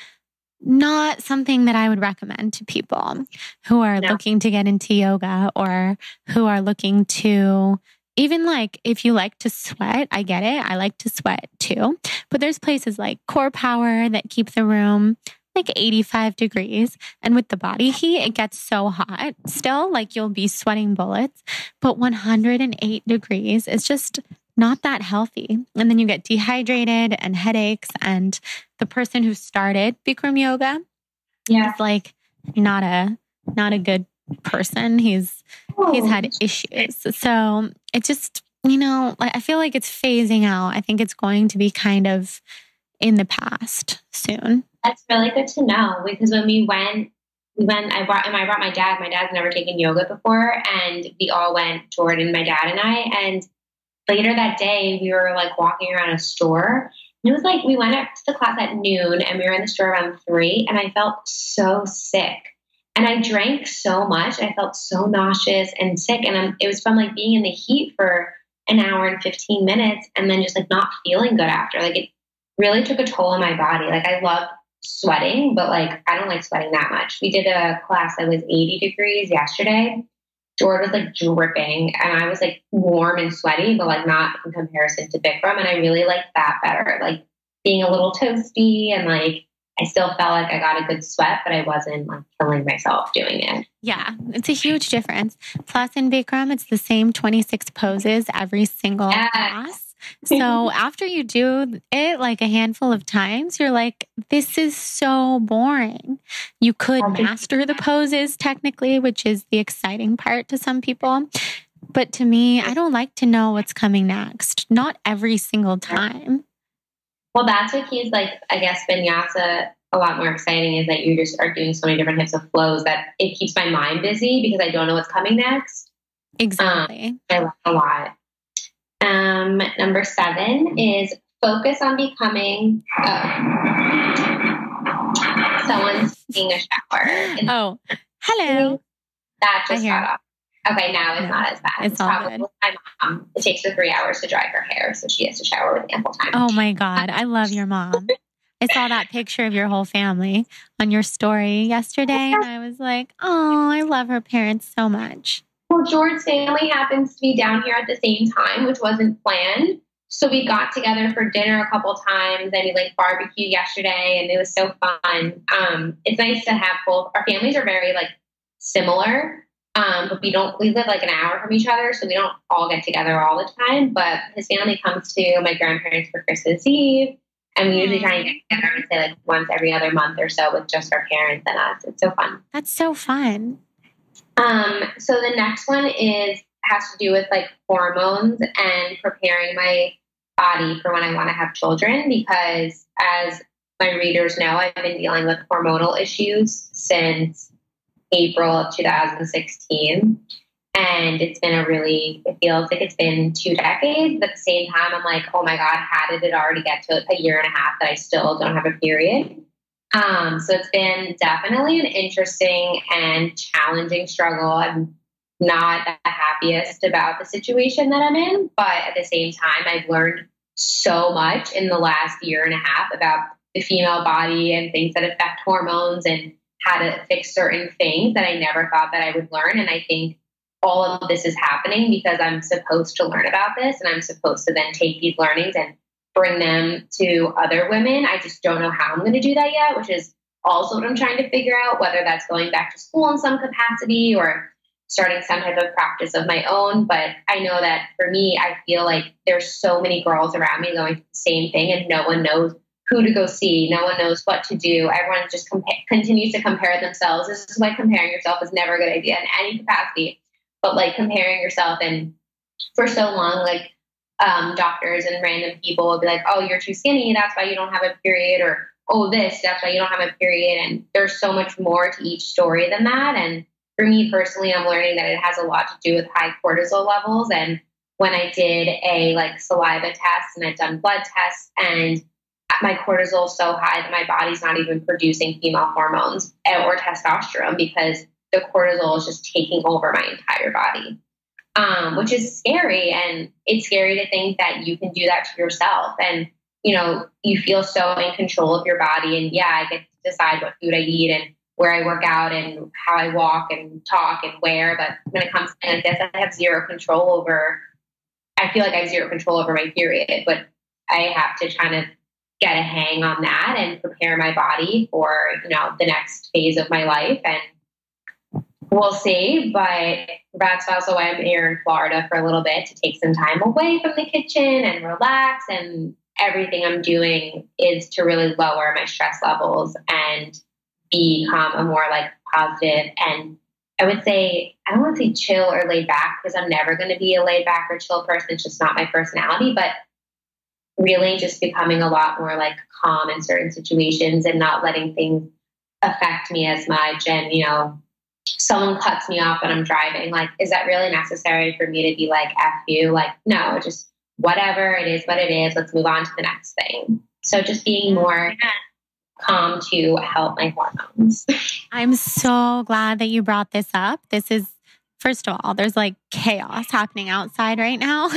not something that I would recommend to people who are looking to get into yoga, or who are looking to, even like, if you like to sweat, I get it. I like to sweat too. But there's places like Core Power that keep the room like 85 degrees. And with the body heat, it gets so hot still, like you'll be sweating bullets. But 108 degrees is just not that healthy. And then you get dehydrated and headaches. And the person who started Bikram yoga is like not a good person. He's had issues. So it just, I feel like it's phasing out. I think it's going to be kind of in the past soon. That's really good to know, because when we went, I brought my dad. My dad's never taken yoga before, and we all went, Jordan, my dad and I, and later that day, we were like walking around a store. And it was like we went up to the class at noon and we were in the store around 3, and I felt so sick. And I drank so much. I felt so nauseous and sick. And it was from like being in the heat for an hour and 15 minutes and then just like not feeling good after. Like it really took a toll on my body. Like I love sweating, but like I don't like sweating that much. We did a class that was 80 degrees yesterday. George was like dripping and I was like warm and sweaty, but like not in comparison to Bikram. And I really liked that better. Like being a little toasty and like I still felt like I got a good sweat, but I wasn't like killing myself doing it. Yeah, it's a huge difference. Plus in Bikram, it's the same 26 poses every single class. So after you do it like a handful of times, you're like, this is so boring. You could master the poses technically, which is the exciting part to some people. But to me, I don't like to know what's coming next. Not every single time. Well, that's what keeps like, I guess, vinyasa a lot more exciting is that you just are doing so many different types of flows that it keeps my mind busy because I don't know what's coming next. Exactly. I like a lot. Number 7 is focus on becoming someone's taking a shower. Oh, hello. That just got off. Okay, now it's not as bad. It's probably good. my mom. It takes her 3 hours to dry her hair, so she has to shower with ample time. Oh my God, I love your mom. I saw that picture of your whole family on your story yesterday, and I was like, oh, I love her parents so much. Well, George's family happens to be down here at the same time, which wasn't planned. So we got together for dinner a couple times and we like barbecued yesterday and it was so fun. It's nice to have both. Our families are very like similar, but we live like an hour from each other. So we don't all get together all the time, but his family comes to my grandparents for Christmas Eve. And we usually try and get together and say like once every other month or so with just our parents and us. It's so fun. That's so fun. So the next one has to do with like hormones and preparing my body for when I want to have children, because as my readers know, I've been dealing with hormonal issues since April of 2016. And it's been it feels like it's been 2 decades. But at the same time, I'm like, oh my God, how did it already get to a year and a half that I still don't have a period? So it's been definitely an interesting and challenging struggle. I'm not the happiest about the situation that I'm in, but at the same time, I've learned so much in the last year and a half about the female body and things that affect hormones and how to fix certain things that I never thought that I would learn. And I think all of this is happening because I'm supposed to learn about this and I'm supposed to then take these learnings and bring them to other women. I just don't know how I'm going to do that yet, which is also what I'm trying to figure out, whether that's going back to school in some capacity or starting some type of practice of my own. But I know that for me, I feel like there's so many girls around me going through the same thing and no one knows who to go see. No one knows what to do. Everyone just continues to compare themselves. This is why comparing yourself is never a good idea in any capacity, but like comparing yourself. And for so long, like doctors and random people will be like, oh, you're too skinny. That's why you don't have a period. Or, oh, that's why you don't have a period. And there's so much more to each story than that. And for me personally, I'm learning that it has a lot to do with high cortisol levels. And when I did a like saliva test and I've done blood tests and my cortisol is so high that my body's not even producing female hormones or testosterone because the cortisol is just taking over my entire body, which is scary. And it's scary to think that you can do that to yourself. And, you know, you feel so in control of your body. And yeah, I get to decide what food I eat and where I work out and how I walk and talk and wear. But when it comes to things like this, I have zero control over, I feel like I have zero control over my period, but I have to kind of get a hang on that and prepare my body for, you know, the next phase of my life. And we'll see, but that's also why I'm here in Florida for a little bit, to take some time away from the kitchen and relax. And everything I'm doing is to really lower my stress levels and become a more like positive, and I would say, I don't want to say chill or laid back because I'm never going to be a laid back or chill person. It's just not my personality, but really just becoming a lot more like calm in certain situations and not letting things affect me as much. And, you know, someone cuts me off when I'm driving. Like, is that really necessary for me to be like, F you? Like, no, just whatever, it is what it is. Let's move on to the next thing. So just being more calm to help my hormones. I'm so glad that you brought this up. This is first of all, there's like chaos happening outside right now,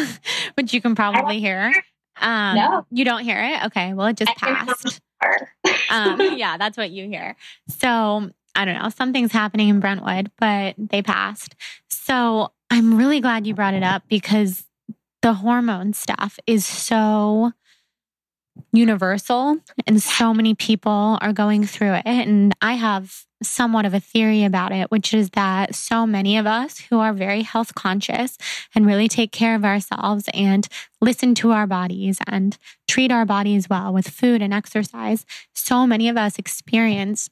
which you can probably hear. No. You don't hear it? Okay. Well, it just passed. Yeah, that's what you hear. So I don't know, something's happening in Brentwood, but they passed. So I'm really glad you brought it up because the hormone stuff is so universal and so many people are going through it. And I have somewhat of a theory about it, which is that so many of us who are very health conscious and really take care of ourselves and listen to our bodies and treat our bodies well with food and exercise, so many of us experience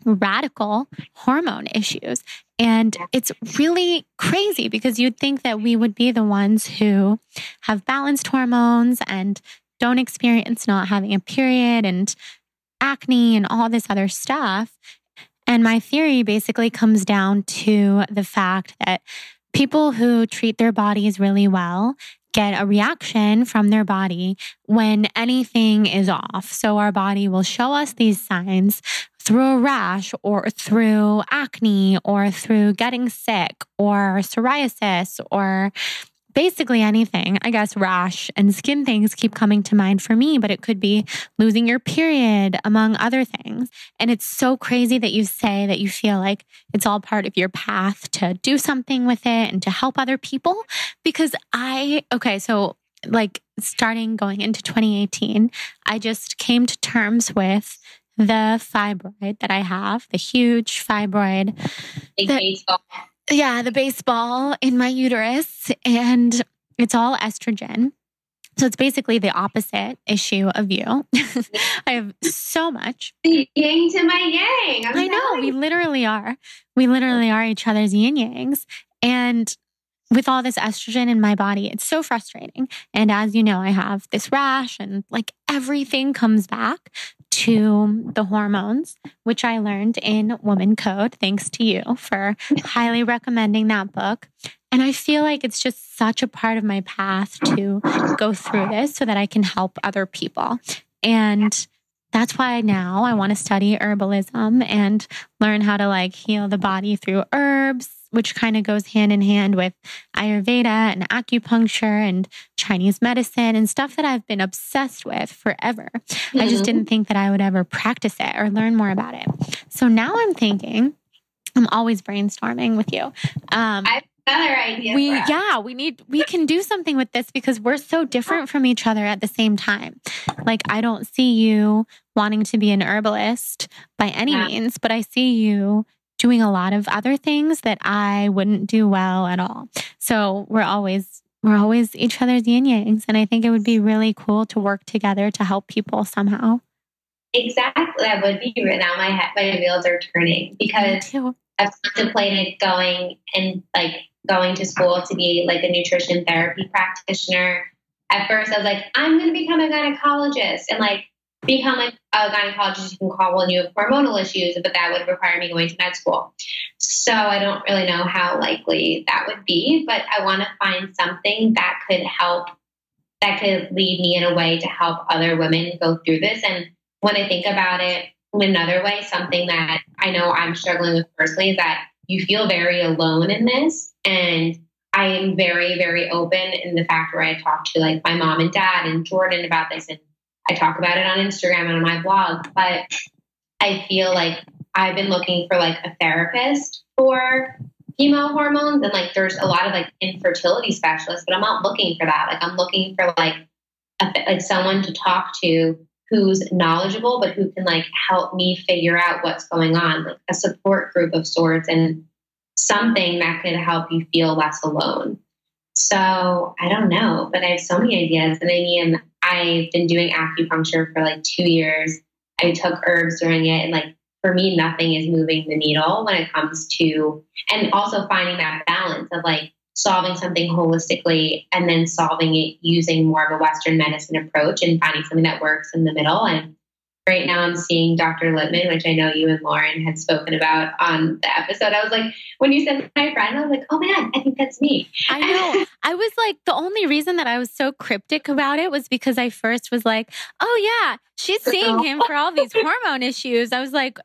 radical hormone issues. And it's really crazy because you'd think that we would be the ones who have balanced hormones and don't experience not having a period and acne and all this other stuff. And my theory basically comes down to the fact that people who treat their bodies really well get a reaction from their body when anything is off. So our body will show us these signs through a rash or through acne or through getting sick or psoriasis or basically anything. I guess rash and skin things keep coming to mind for me, but it could be losing your period, among other things. And it's so crazy that you say that you feel like it's all part of your path to do something with it and to help other people. Because so like starting going into 2018, I just came to terms with the fibroid that I have, the huge fibroid. Baseball. Yeah, the baseball in my uterus, and it's all estrogen. So it's basically the opposite issue of you. I have so much. The yin to my yang. I know, we literally are. We literally are each other's yin yangs. And with all this estrogen in my body, it's so frustrating. And as you know, I have this rash and like everything comes back to the hormones, which I learned in Woman Code. Thanks to you for highly recommending that book. And I feel like it's just such a part of my path to go through this so that I can help other people. And that's why now I want to study herbalism and learn how to like heal the body through herbs, which kind of goes hand in hand with Ayurveda and acupuncture and Chinese medicine and stuff that I've been obsessed with forever. I just didn't think that I would ever practice it or learn more about it. So now I'm thinking, I'm always brainstorming with you. I have another idea. We can do something with this because we're so different from each other at the same time. Like, I don't see you wanting to be an herbalist by any means, but I see you doing a lot of other things that I wouldn't do well at all. So we're always each other's yin yangs. And I think it would be really cool to work together to help people somehow. Exactly. That would be now my wheels are turning because I've contemplated going to school to be like a nutrition therapy practitioner. At first I was like, I'm going to become a gynecologist and like become like a gynecologist you can call when you have hormonal issues, but that would require me going to med school. So I don't really know how likely that would be, but I want to find something that could help, that could lead me in a way to help other women go through this. And when I think about it in another way, something that I know I'm struggling with personally is that you feel very alone in this. And I am very, very open in the fact where I talk to like my mom and dad and Jordan about this, and I talk about it on Instagram and on my blog, but I feel like I've been looking for like a therapist for female hormones, and like there's a lot of like infertility specialists, but I'm not looking for that. Like I'm looking for like someone to talk to who's knowledgeable, but who can like help me figure out what's going on, like a support group of sorts and something that could help you feel less alone. So I don't know, but I have so many ideas. And I mean, I've been doing acupuncture for like 2 years. I took herbs during it. And like, for me, nothing is moving the needle when it comes to, and also finding that balance of like solving something holistically and then solving it using more of a Western medicine approach and finding something that works in the middle. And right now I'm seeing Dr. Lippman, which I know you and Lauren had spoken about on the episode. I was like, when you said my friend, I was like, oh man, I think that's me. I know. I was like, the only reason that I was so cryptic about it was because I first was like, oh yeah, she's seeing him for all these hormone issues. I was like,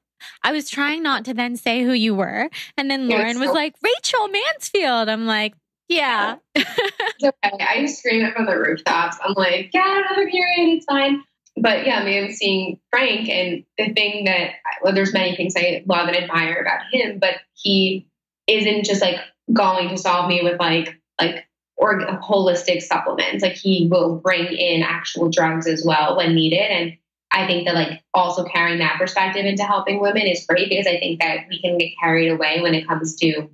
I was trying not to then say who you were. And then Lauren was so like, Rachel Mansfield. I'm like, yeah. It's okay. I scream it from the rooftops. I'm like, yeah, another period. It's fine. But yeah, me, I'm seeing Frank, and the thing that, well, there's many things I love and admire about him, but he isn't just like going to solve me with or holistic supplements. Like he will bring in actual drugs as well when needed. And I think that like also carrying that perspective into helping women is great, because I think that we can get carried away when it comes to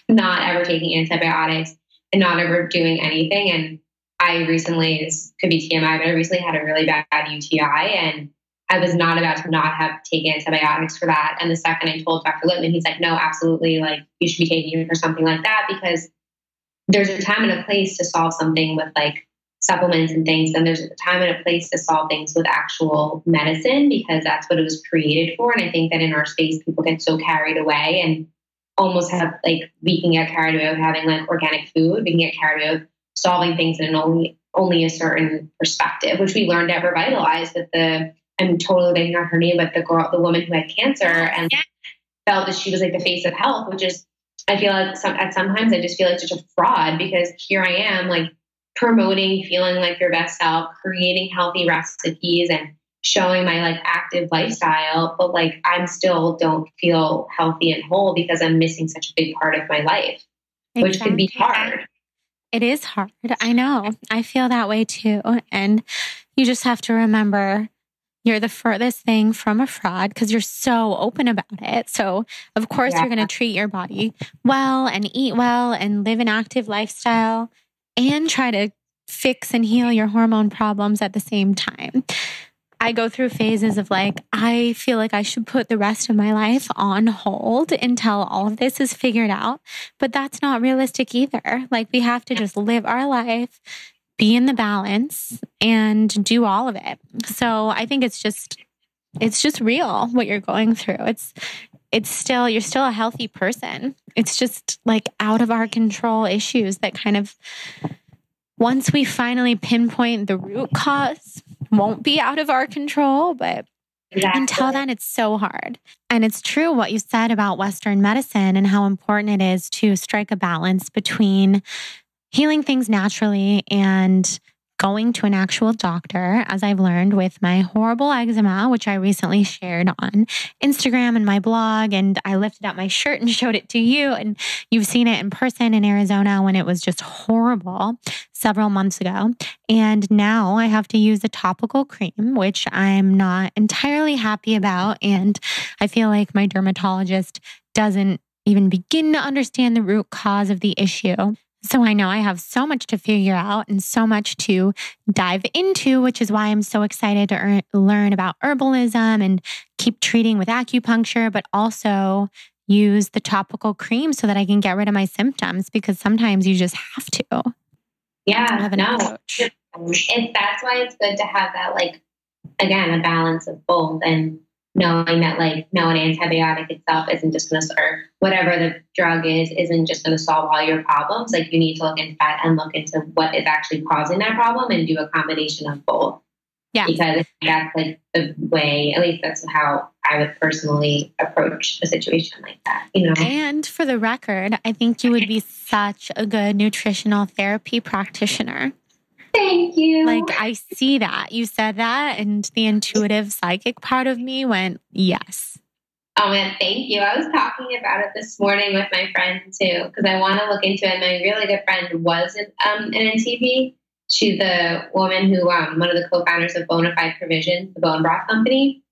not ever taking antibiotics and not ever doing anything. And I recently, this could be TMI, but I recently had a really bad UTI, and I was not about to not have taken antibiotics for that. And the second I told Dr. Littman, he's like, no, absolutely. Like you should be taking it for something like that, because there's a time and a place to solve something with like supplements and things. And there's a time and a place to solve things with actual medicine, because that's what it was created for. And I think that in our space, people get so carried away and almost have like, we can get carried away with having like organic food. We can get carried away with solving things in only a certain perspective, which we learned at Revitalize with I'm totally banging on her name, but the woman who had cancer and felt that she was like the face of health, which is, I feel like sometimes I just feel like such a fraud, because here I am like promoting feeling like your best self, creating healthy recipes and showing my like active lifestyle, but like I'm still don't feel healthy and whole because I'm missing such a big part of my life, which can be hard. It is hard. I know. I feel that way too. And you just have to remember you're the furthest thing from a fraud because you're so open about it. So of course you're going to treat your body well and eat well and live an active lifestyle and try to fix and heal your hormone problems at the same time. I go through phases of like, I feel like I should put the rest of my life on hold until all of this is figured out. But that's not realistic either. Like we have to just live our life, be in the balance and do all of it. So I think it's just real what you're going through. You're still a healthy person. It's just like out of our control issues that kind of, once we finally pinpoint the root cause, won't be out of our control, but until then, it's so hard. And it's true what you said about Western medicine and how important it is to strike a balance between healing things naturally and going to an actual doctor, as I've learned with my horrible eczema, which I recently shared on Instagram and my blog. And I lifted up my shirt and showed it to you. And you've seen it in person in Arizona when it was just horrible several months ago. And now I have to use a topical cream, which I'm not entirely happy about. And I feel like my dermatologist doesn't even begin to understand the root cause of the issue. So I know I have so much to figure out and so much to dive into, which is why I'm so excited to learn about herbalism and keep treating with acupuncture, but also use the topical cream so that I can get rid of my symptoms, because sometimes you just have to. Yeah, that's why it's good to have that, like, again, a balance of both, and knowing that like, no, an antibiotic itself isn't just going to, or whatever the drug isn't just going to solve all your problems. Like you need to look into that and look into what is actually causing that problem and do a combination of both. Yeah. Because that's like the way, at least that's how I would personally approach a situation like that, you know? And for the record, I think you would be such a good nutritional therapy practitioner. Thank you. Like, I see that. You said that, and the intuitive psychic part of me went, yes. Oh, man, thank you. I was talking about it this morning with my friend, too, because I want to look into it. My really good friend was an NTP. She's the woman who, one of the co-founders of Bonafide Provision, the bone broth company.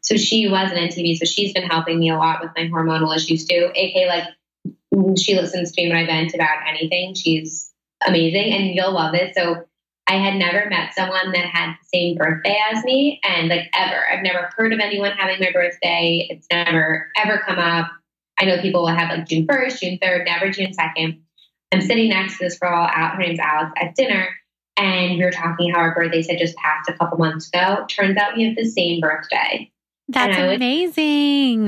So she was an NTP. So she's been helping me a lot with my hormonal issues, too. AK, like, she listens to me when I vent about anything. She's amazing, and you'll love it. So I had never met someone that had the same birthday as me, and like ever. I've never heard of anyone having my birthday. It's never ever come up. I know people will have like June 1st, June 3rd, never June 2nd. I'm sitting next to this girl, her name's Alex, at dinner, and we were talking how our birthdays had just passed a couple months ago. Turns out we have the same birthday. That's amazing.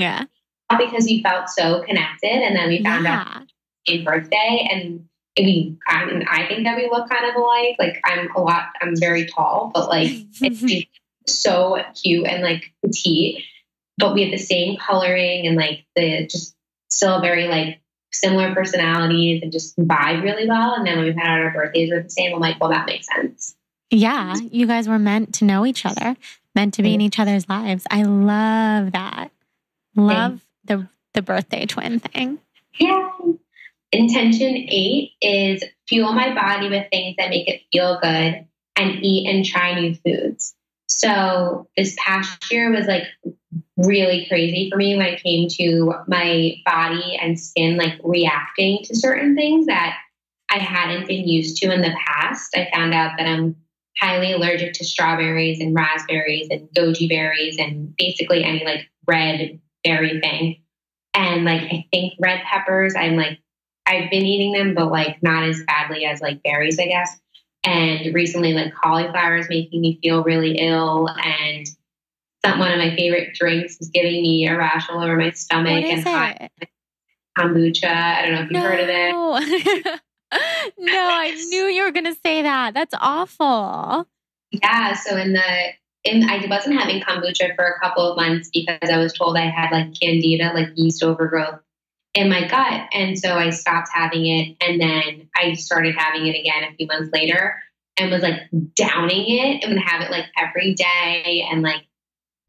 Because we felt so connected, and then we found out the same birthday, and I think that we look kind of alike. Like I'm very tall, but like she's so cute and like petite. but we have the same coloring and like the just still very like similar personalities and just vibe really well. And then when we found out our birthdays were the same, I'm like, well, that makes sense. Yeah, you guys were meant to know each other, meant to be in each other's lives. I love that. Love the birthday twin thing. Yeah. Intention 8 is fuel my body with things that make it feel good and eat and try new foods. So this past year was like really crazy for me when it came to my body and skin, like reacting to certain things that I hadn't been used to in the past. I found out that I'm highly allergic to strawberries and raspberries and goji berries and basically any like red berry thing. And like, I think red peppers, I've been eating them, but like not as badly as like berries, I guess. And recently, like cauliflower is making me feel really ill. And one of my favorite drinks is giving me a rash all over my stomach. What is and it? Kombucha. I don't know if you've heard of it. No, I knew you were going to say that. That's awful. Yeah. So I wasn't having kombucha for a couple of months because I was told I had like candida, like yeast overgrowth in my gut. And so I stopped having it. And then I started having it again a few months later and was like downing it and would have it like every day. And like,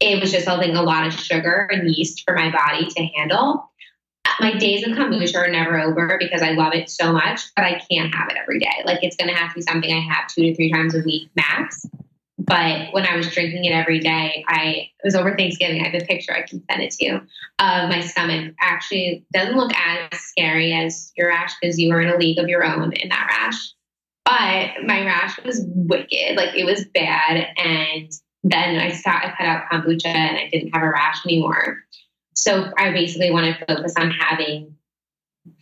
it was just something, a lot of sugar and yeast for my body to handle. My days of kombucha are never over because I love it so much, but I can't have it every day. Like it's going to have to be something I have 2 to 3 times a week max. But when I was drinking it every day, it was over Thanksgiving. I have a picture I can send it to you of my stomach. Actually, doesn't look as scary as your rash because you were in a league of your own in that rash. But my rash was wicked. Like it was bad. And then I cut out kombucha and I didn't have a rash anymore. So I basically want to focus on having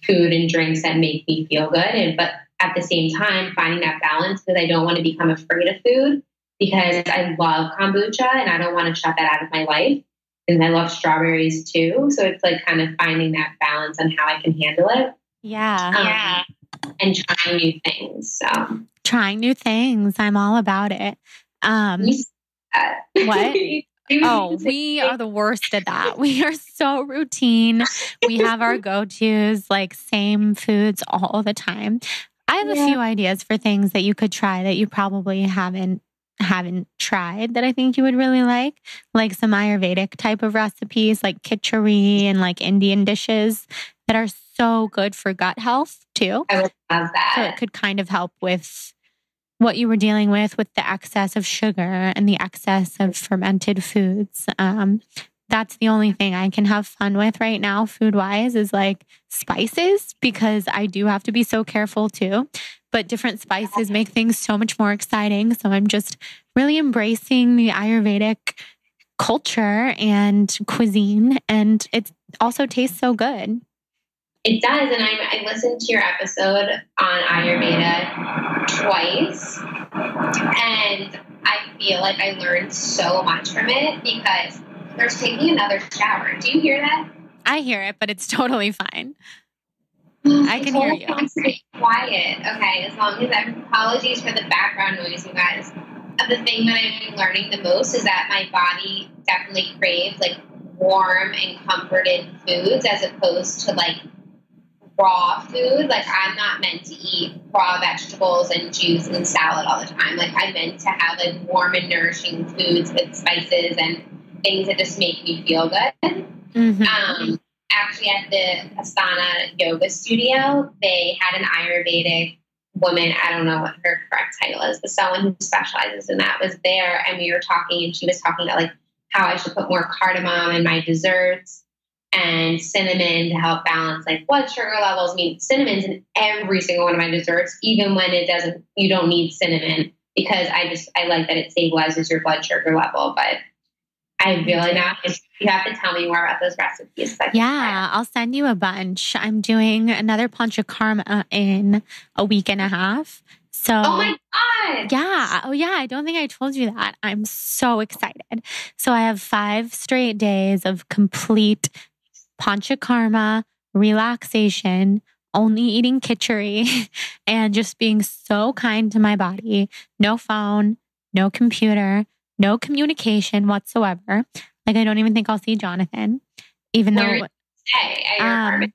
food and drinks that make me feel good. But at the same time, finding that balance because I don't want to become afraid of food. Because I love kombucha and I don't want to shut that out of my life. And I love strawberries too. So it's like kind of finding that balance on how I can handle it. Yeah. And trying new things. So trying new things. I'm all about it. What? Oh, we are the worst at that. We are so routine. We have our go-tos, like same foods all the time. I have a few ideas for things that you could try that you probably haven't tried that I think you would really like some Ayurvedic type of recipes like khichdi and like Indian dishes that are so good for gut health too. I would love that. So it could kind of help with what you were dealing with the excess of sugar and the excess of fermented foods. That's the only thing I can have fun with right now, food-wise, is like spices, because I do have to be so careful too. But different spices make things so much more exciting. So I'm just really embracing the Ayurvedic culture and cuisine. And it also tastes so good. It does. And I listened to your episode on Ayurveda twice. And I feel like I learned so much from it because there's taking another shower. Do you hear that? I hear it, but it's totally fine. I can hear you. Quiet. Okay, as long as apologies for the background noise, you guys. The thing that I've been learning the most is that my body definitely craves like warm and comforted foods as opposed to like raw food. Like I'm not meant to eat raw vegetables and juice and salad all the time. Like I'm meant to have like warm and nourishing foods with spices and things that just make me feel good. Mm-hmm. Actually, at the Asana yoga studio, they had an Ayurvedic woman. I don't know what her correct title is, but someone who specializes in that was there. And we were talking, and she was talking about like how I should put more cardamom in my desserts and cinnamon to help balance like blood sugar levels. I mean, cinnamon's in every single one of my desserts, even when you don't need cinnamon, because I like that it stabilizes your blood sugar level. But I really not. You have to tell me more about those recipes. Yeah, I'll send you a bunch. I'm doing another panchakarma in a week and a half. So, oh my God. Yeah. Oh yeah. I don't think I told you that. I'm so excited. So I have 5 straight days of complete panchakarma, relaxation, only eating khichdi, and just being so kind to my body. No phone, no computer, no communication whatsoever. Like, I don't even think I'll see Jonathan, even Where though do you stay at your apartment?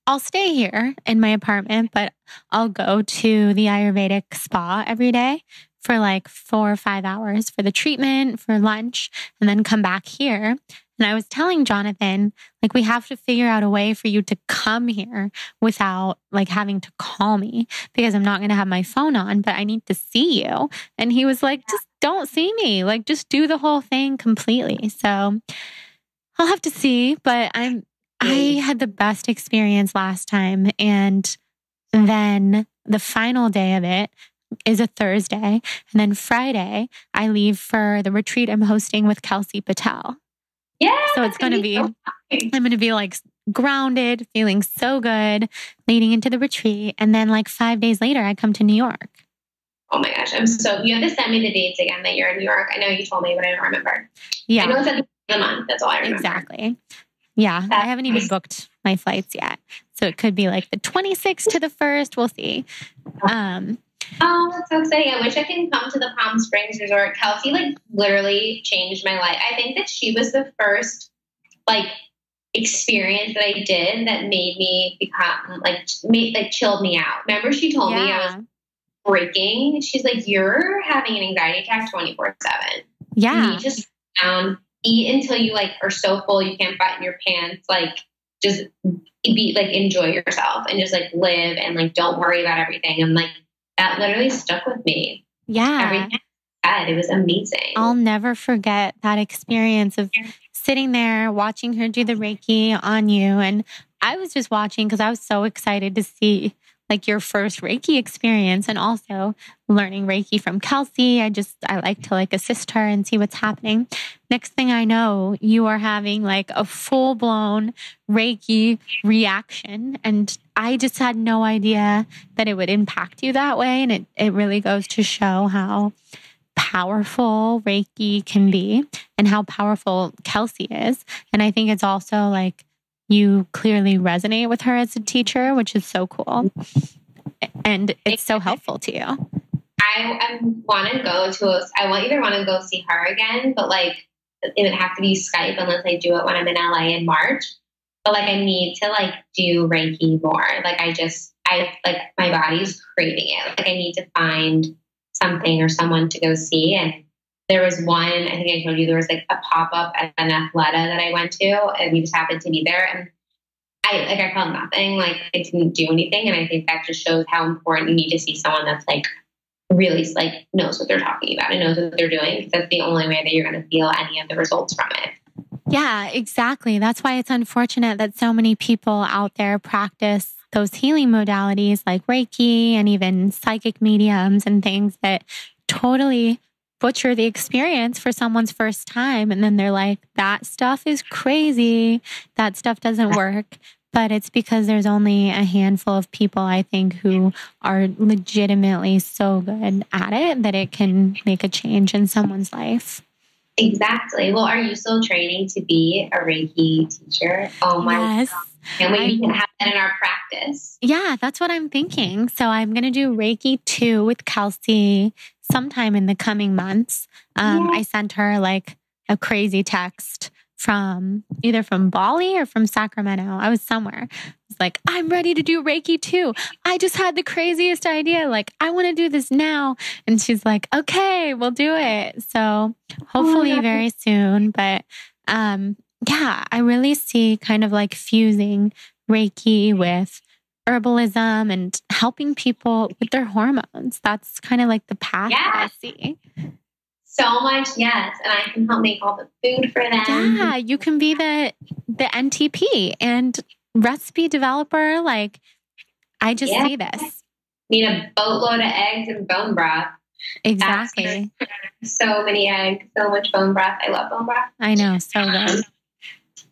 I'll stay here in my apartment, but I'll go to the Ayurvedic spa every day for like 4 or 5 hours for the treatment, for lunch, and then come back here. And I was telling Jonathan, like, we have to figure out a way for you to come here without like having to call me, because I'm not going to have my phone on, but I need to see you. And he was like, just don't see me. Like, just do the whole thing completely. So I'll have to see, but I had the best experience last time. And then the final day of it is a Thursday. And then Friday, I leave for the retreat I'm hosting with Kelsey Patel. Yeah. So it's going to be, I'm going to be like grounded, feeling so good leading into the retreat. And then like 5 days later, I come to New York. Oh my gosh. You have to send me the dates again that you're in New York. I know you told me, but I don't remember. Yeah. I know it's at the end of the month. That's all I remember. Exactly. Yeah. I haven't even booked my flights yet. So it could be like the 26th to the 1st. We'll see. Oh, that's so exciting. I wish I can come to the Palm Springs resort. Kelsey like literally changed my life. I think that she was the first like experience that I did that made me become chilled me out. Remember she told me I was breaking. She's like, you're having an anxiety attack 24/7. Yeah. You need to sit down, eat until you like are so full you can't button your pants. Like just enjoy yourself and just like live and like don't worry about everything. And like that literally stuck with me. Yeah. Everything I said, it was amazing. I'll never forget that experience of sitting there watching her do the Reiki on you. And I was just watching because I was so excited to see like your first Reiki experience, and also learning Reiki from Kelsey. I like to like assist her and see what's happening. Next thing I know, you are having like a full blown Reiki reaction. And I just had no idea that it would impact you that way. And it really goes to show how powerful Reiki can be and how powerful Kelsey is. And I think it's also like, you clearly resonate with her as a teacher, which is so cool. And it's so helpful to you. I either want to go see her again, but like it would have to be Skype unless I do it when I'm in LA in March. But like I need to like do Reiki more. Like my body's craving it. Like I need to find something or someone to go see. And there was one, I think I told you, there was like a pop-up at an Athleta that I went to, and we just happened to be there. And I felt nothing, like I didn't do anything. And I think that just shows how important you need to see someone that's like really like knows what they're talking about and knows what they're doing, because that's the only way that you're going to feel any of the results from it. Yeah, exactly. That's why it's unfortunate that so many people out there practice those healing modalities like Reiki and even psychic mediums and things that totally butcher the experience for someone's first time. And then they're like, that stuff is crazy. That stuff doesn't work. But it's because there's only a handful of people, I think, who are legitimately so good at it that it can make a change in someone's life. Exactly. Well, are you still training to be a Reiki teacher? Oh my God. And we can have that in our practice. Yeah, that's what I'm thinking. So I'm going to do Reiki 2 with Kelsey sometime in the coming months. I sent her like a crazy text from either from Bali or from Sacramento. I was somewhere. It's like, I'm ready to do Reiki 2. I just had the craziest idea. Like, I want to do this now. And she's like, okay, we'll do it. So hopefully very soon. But yeah, I really see kind of like fusing Reiki with herbalism and helping people with their hormones. That's kind of like the path that I see. So much, yes. And I can help make all the food for them. Yeah, you can be the NTP and recipe developer. Like, I just see this. Need a boatload of eggs and bone broth. Exactly. So many eggs, so much bone broth. I love bone broth. I know, so good.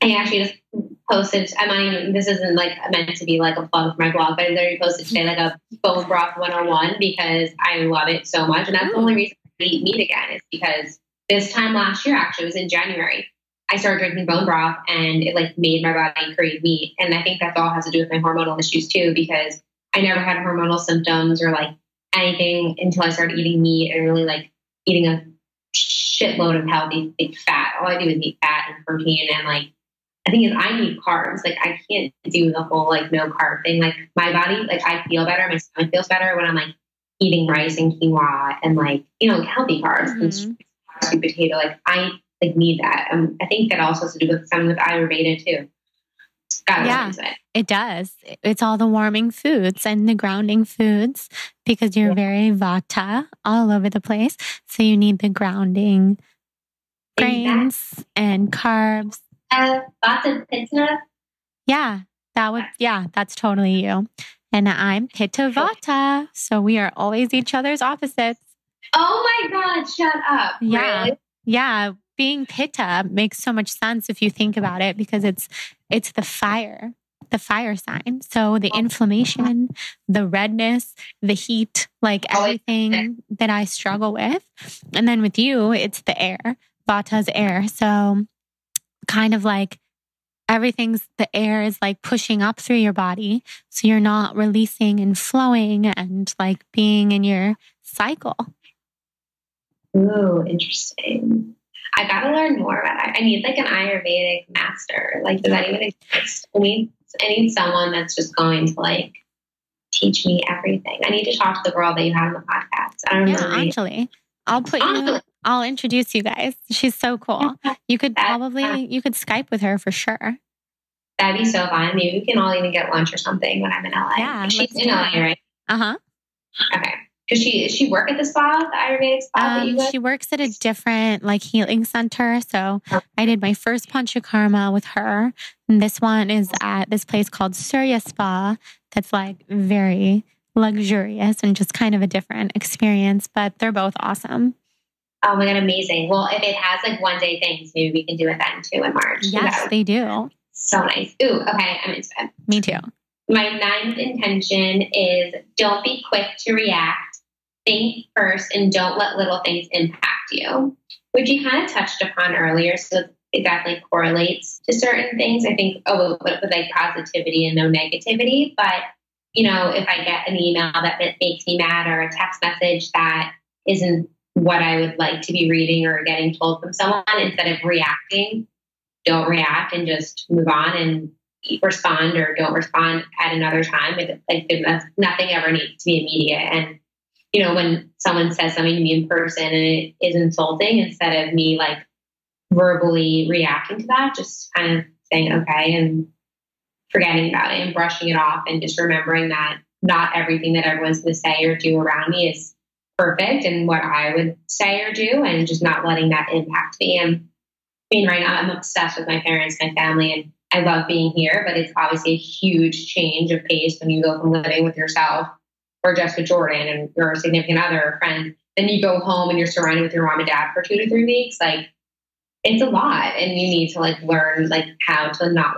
I actually just posted, this isn't like meant to be like a plug for my blog, but I literally posted today like a bone broth 101 because I love it so much. And that's the only reason I eat meat again, is because this time last year, actually, it was in January, I started drinking bone broth and it like made my body crave meat. And I think that's all has to do with my hormonal issues too, because I never had hormonal symptoms or like anything until I started eating meat and really like eating a shitload of healthy like fat. All I do is eat fat and protein. And like, I think is I need carbs. Like I can't do the whole like no carb thing. Like my body, like I feel better. My stomach feels better when I'm like eating rice and quinoa and like, healthy carbs and sweet potato. Like I like need that. I think that also has to do with something with Ayurveda too. Yeah, it does. It's all the warming foods and the grounding foods because you're very vata all over the place. So you need the grounding grains and carbs. Vata pitta. Yeah, that's totally you. And I'm pitta vata. So we are always each other's opposites. Oh my God, shut up. Yeah. Really? Yeah. Being pitta makes so much sense if you think about it because it's the fire sign. So the inflammation, the redness, the heat, like everything that I struggle with. And then with you, it's the air. Vata's air. So kind of like the air is like pushing up through your body. So you're not releasing and flowing and like being in your cycle. Ooh, interesting. I gotta learn more about it. I need like an Ayurvedic master. Like, does that even exist? I need someone that's just going to like teach me everything. I need to talk to the girl that you had on the podcast. I don't know. Anjali. I'll introduce you guys. She's so cool. You could Skype with her for sure. That'd be so fun. Maybe we can all even get lunch or something when I'm in LA. Yeah, she's in LA, right? Uh-huh. Okay. Does she work at the spa, the Ayurvedic spa that you go? She works at a different like healing center. So I did my first Panchakarma with her. And this one is at this place called Surya Spa. That's like very luxurious and just kind of a different experience, but they're both awesome. Oh my God, amazing. Well, if it has like 1 day things, maybe we can do it then too in March. Yes, they do. So nice. Ooh, okay. I'm into it. Me too. My 9th intention is don't be quick to react. Think first and don't let little things impact you, which you kind of touched upon earlier. So it definitely correlates to certain things. I think, with like positivity and no negativity. But, if I get an email that makes me mad or a text message that isn't what I would like to be reading or getting told from someone, instead of reacting, don't react and just move on and respond or don't respond at another time. Nothing ever needs to be immediate. And when someone says something to me in person and it is insulting, instead of me like verbally reacting to that, just kind of saying, okay, and forgetting about it and brushing it off and just remembering that not everything that everyone's going to say or do around me is perfect and what I would say or do, and just not letting that impact me. And right now I'm obsessed with my parents, my family, and I love being here, but it's obviously a huge change of pace when you go from living with yourself or just with Jordan and your significant other or friend, then you go home and you're surrounded with your mom and dad for 2 to 3 weeks. Like, it's a lot, and you need to like learn like how to not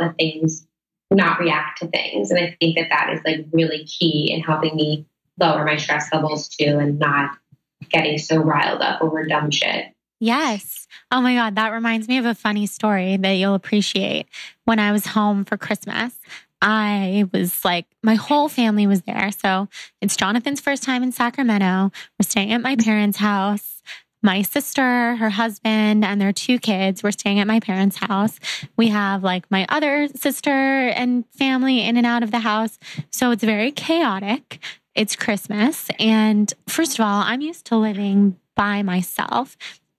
react to things. And I think that is like really key in helping me lower my stress levels too, and not getting so riled up over dumb shit. Yes. Oh my God, that reminds me of a funny story that you'll appreciate. When I was home for Christmas, I was like, my whole family was there. So it's Jonathan's first time in Sacramento. We're staying at my parents' house. My sister, her husband, and their 2 kids were staying at my parents' house. We have like my other sister and family in and out of the house. So it's very chaotic. It's Christmas. And first of all, I'm used to living by myself.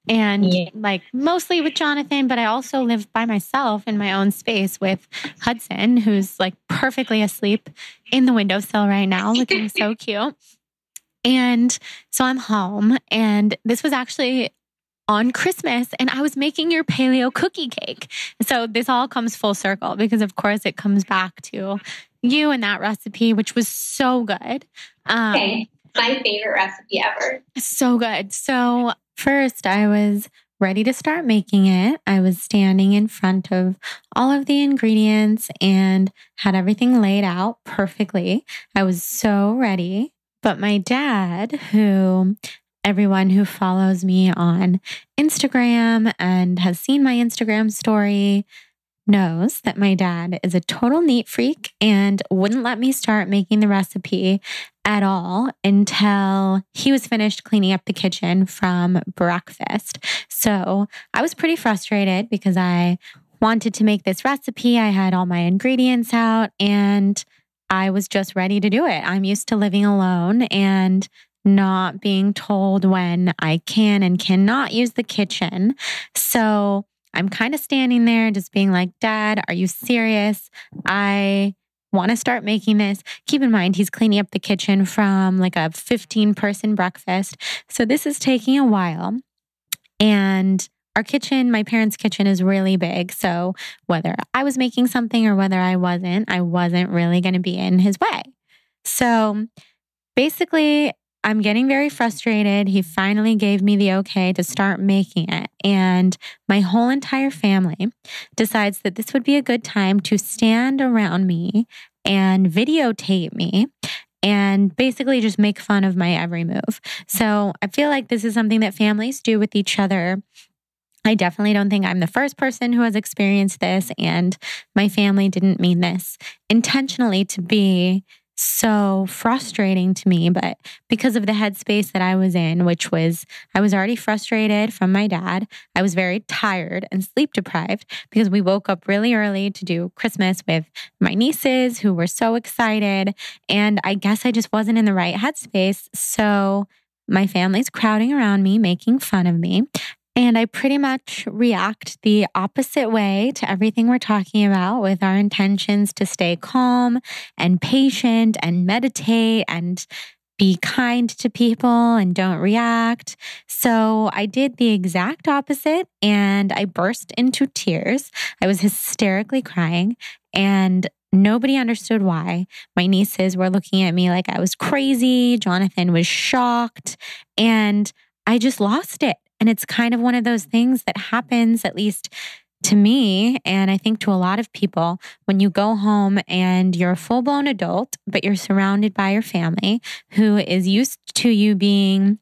And like mostly with Jonathan, but I also live by myself in my own space with Hudson, who's like perfectly asleep in the windowsill right now, looking so cute. And so I'm home, and this was actually on Christmas, and I was making your paleo cookie cake. So this all comes full circle because of course it comes back to you and that recipe, which was so good. Okay. My favorite recipe ever. So good. So first, I was ready to start making it. I was standing in front of all of the ingredients and had everything laid out perfectly. I was so ready. But my dad, who everyone who follows me on Instagram and has seen my Instagram story knows that my dad is a total neat freak and wouldn't let me start making the recipe at all until he was finished cleaning up the kitchen from breakfast. So I was pretty frustrated because I wanted to make this recipe. I had all my ingredients out and I was just ready to do it. I'm used to living alone and not being told when I can and cannot use the kitchen. So I'm kind of standing there just being like, Dad, are you serious? I want to start making this. Keep in mind, he's cleaning up the kitchen from like a 15-person breakfast. So this is taking a while. And our kitchen, my parents' kitchen is really big. So whether I was making something or whether I wasn't really going to be in his way. So basically, I'm getting very frustrated. He finally gave me the okay to start making it. And my whole entire family decides that this would be a good time to stand around me and videotape me and basically just make fun of my every move. So I feel like this is something that families do with each other. I definitely don't think I'm the first person who has experienced this, and my family didn't mean this intentionally to be so frustrating to me, but because of the headspace that I was in, which was, I was already frustrated from my dad. I was very tired and sleep deprived because we woke up really early to do Christmas with my nieces who were so excited. And I guess I just wasn't in the right headspace. So my family's crowding around me, making fun of me. And I pretty much react the opposite way to everything we're talking about with our intentions to stay calm and patient and meditate and be kind to people and don't react. So I did the exact opposite and I burst into tears. I was hysterically crying and nobody understood why. My nieces were looking at me like I was crazy. Jonathan was shocked and I just lost it. And it's kind of one of those things that happens, at least to me, and I think to a lot of people, when you go home and you're a full-blown adult, but you're surrounded by your family who is used to you being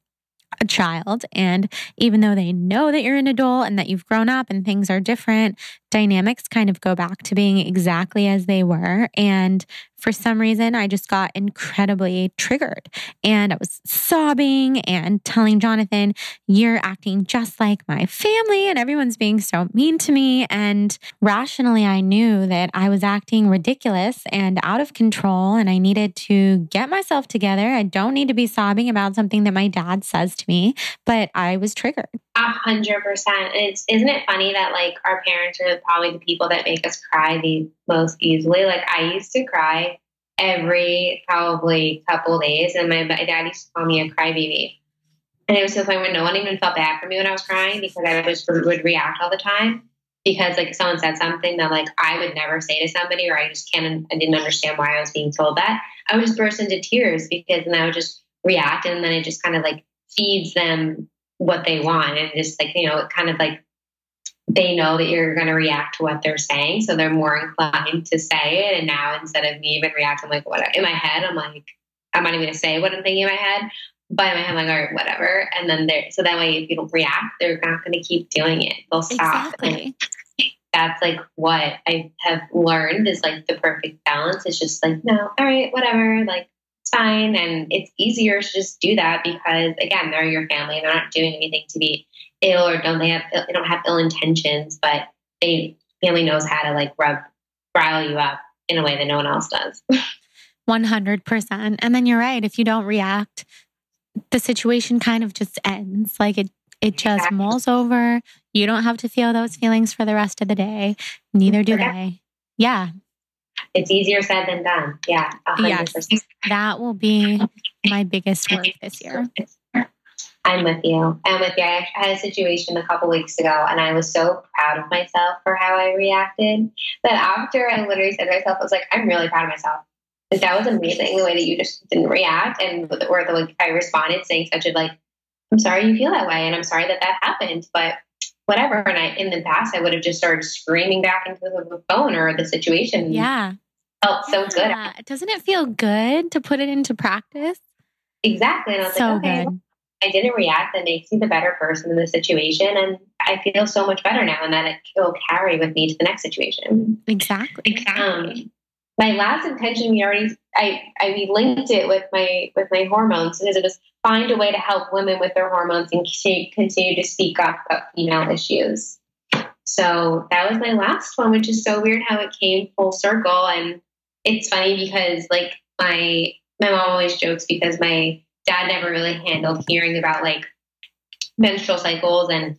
a child. And even though they know that you're an adult and that you've grown up and things are different, dynamics kind of go back to being exactly as they were. And for some reason, I just got incredibly triggered and I was sobbing and telling Jonathan, you're acting just like my family and everyone's being so mean to me. And rationally, I knew that I was acting ridiculous and out of control and I needed to get myself together. I don't need to be sobbing about something that my dad says to me, but I was triggered. 100%. Isn't it funny that like our parents are probably the people that make us cry the most easily? Like I used to cry every probably couple of days, and my dad used to call me a crybaby. And it was so funny when no one even felt bad for me when I was crying because I just would react all the time. Because like if someone said something that like I would never say to somebody, or I didn't understand why I was being told that, I would just burst into tears because then I would just react, and then it just kind of like feeds them what they want. And just like, it kind of like, they know that you're going to react to what they're saying. So they're more inclined to say it. And now instead of me even reacting, like what in my head, I'm like, I'm not even going to say what I'm thinking in my head, but in my head, I'm like, all right, whatever. And then so that way, if you don't react, they're not going to keep doing it. They'll stop. Exactly. And that's like what I have learned is like the perfect balance. It's just like, no, all right, whatever. Like, it's fine. And it's easier to just do that because again, they're your family and they're not doing anything to be ill or they don't have ill intentions, but family knows how to like rile you up in a way that no one else does. 100%. And then you're right. If you don't react, the situation kind of just ends. Like it just mulls over. You don't have to feel those feelings for the rest of the day. Neither do they. Yeah. It's easier said than done. Yeah. 100%. Yes, that will be my biggest work this year. I'm with you. I had a situation a couple weeks ago and I was so proud of myself for how I reacted that after I literally said to myself, I was like, I'm really proud of myself. Like, that was amazing the way that you just didn't react I responded saying such a like, I'm sorry you feel that way and I'm sorry that happened, but whatever. And in the past, I would have just started screaming back into the phone or the situation. Yeah. Felt so good. Doesn't it feel good to put it into practice? Exactly. And I was so like, okay, good. I didn't react. That makes me the better person in the situation. And I feel so much better now, and that it will carry with me to the next situation. Exactly. My last intention, we linked it with my hormones, because it was find a way to help women with their hormones and continue to speak up about female issues. So that was my last one, which is so weird how it came full circle. And it's funny because like my mom always jokes, because my dad never really handled hearing about like menstrual cycles and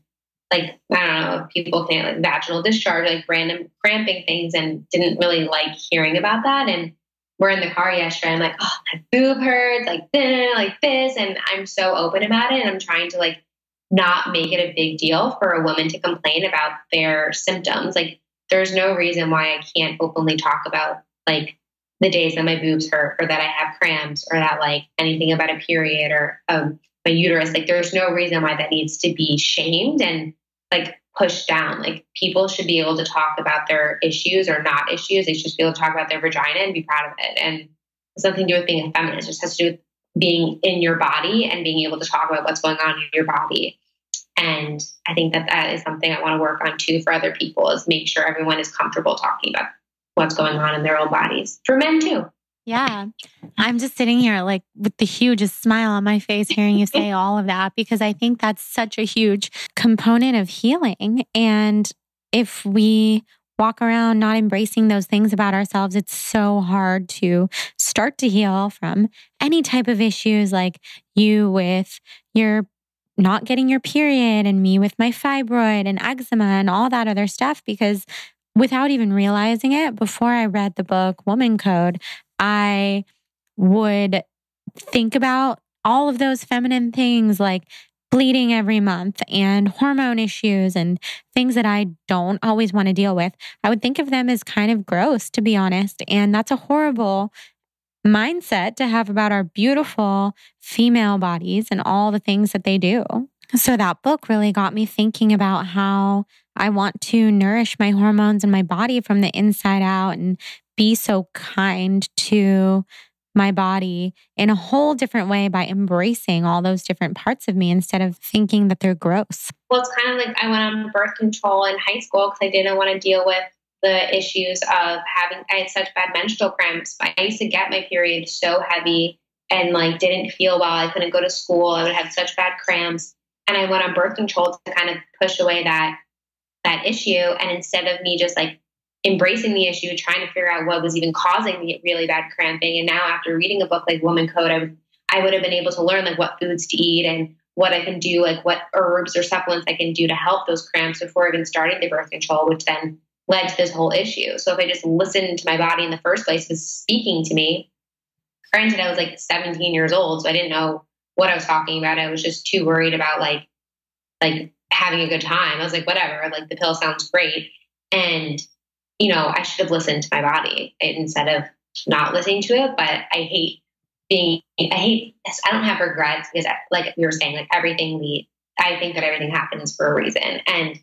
like, I don't know, people think like vaginal discharge, like random cramping things, and didn't really like hearing about that. And we're in the car yesterday. I'm like, oh, my boob hurts, like this. And I'm so open about it. And I'm trying to like not make it a big deal for a woman to complain about their symptoms. Like there's no reason why I can't openly talk about like the days that my boobs hurt, or that I have cramps, or that like anything about a period or my uterus. Like there's no reason why that needs to be shamed and like pushed down. Like people should be able to talk about their issues or not issues. They should just be able to talk about their vagina and be proud of it. And it's nothing to do with being a feminist. It just has to do with being in your body and being able to talk about what's going on in your body. And I think that is something I want to work on too for other people, is make sure everyone is comfortable talking about what's going on in their own bodies. For men too. Yeah. I'm just sitting here like with the hugest smile on my face hearing you say all of that, because I think that's such a huge component of healing. And if we walk around not embracing those things about ourselves, it's so hard to start to heal from any type of issues, like you with your not getting your period and me with my fibroid and eczema and all that other stuff. Because without even realizing it, before I read the book Woman Code, I would think about all of those feminine things like bleeding every month and hormone issues and things that I don't always want to deal with. I would think of them as kind of gross, to be honest. And that's a horrible mindset to have about our beautiful female bodies and all the things that they do. So that book really got me thinking about how I want to nourish my hormones and my body from the inside out and be so kind to my body in a whole different way by embracing all those different parts of me instead of thinking that they're gross. Well, it's kind of like I went on birth control in high school because I didn't want to deal with the issues of I had such bad menstrual cramps. I used to get my period so heavy and like didn't feel well. I couldn't go to school. I would have such bad cramps. And I went on birth control to kind of push away that issue. And instead of me just like embracing the issue, trying to figure out what was even causing the really bad cramping. And now after reading a book like Woman Code, I would have been able to learn like what foods to eat and what I can do, like what herbs or supplements I can do to help those cramps before even starting the birth control, which then led to this whole issue. So if I just listened to my body in the first place, it was speaking to me. Granted, I was like 17 years old, so I didn't know what I was talking about. I was just too worried about like having a good time. I was like, whatever, like the pill sounds great. And, you know, I should have listened to my body instead of not listening to it. But I hate this. I don't have regrets because like we were saying, like I think that everything happens for a reason. And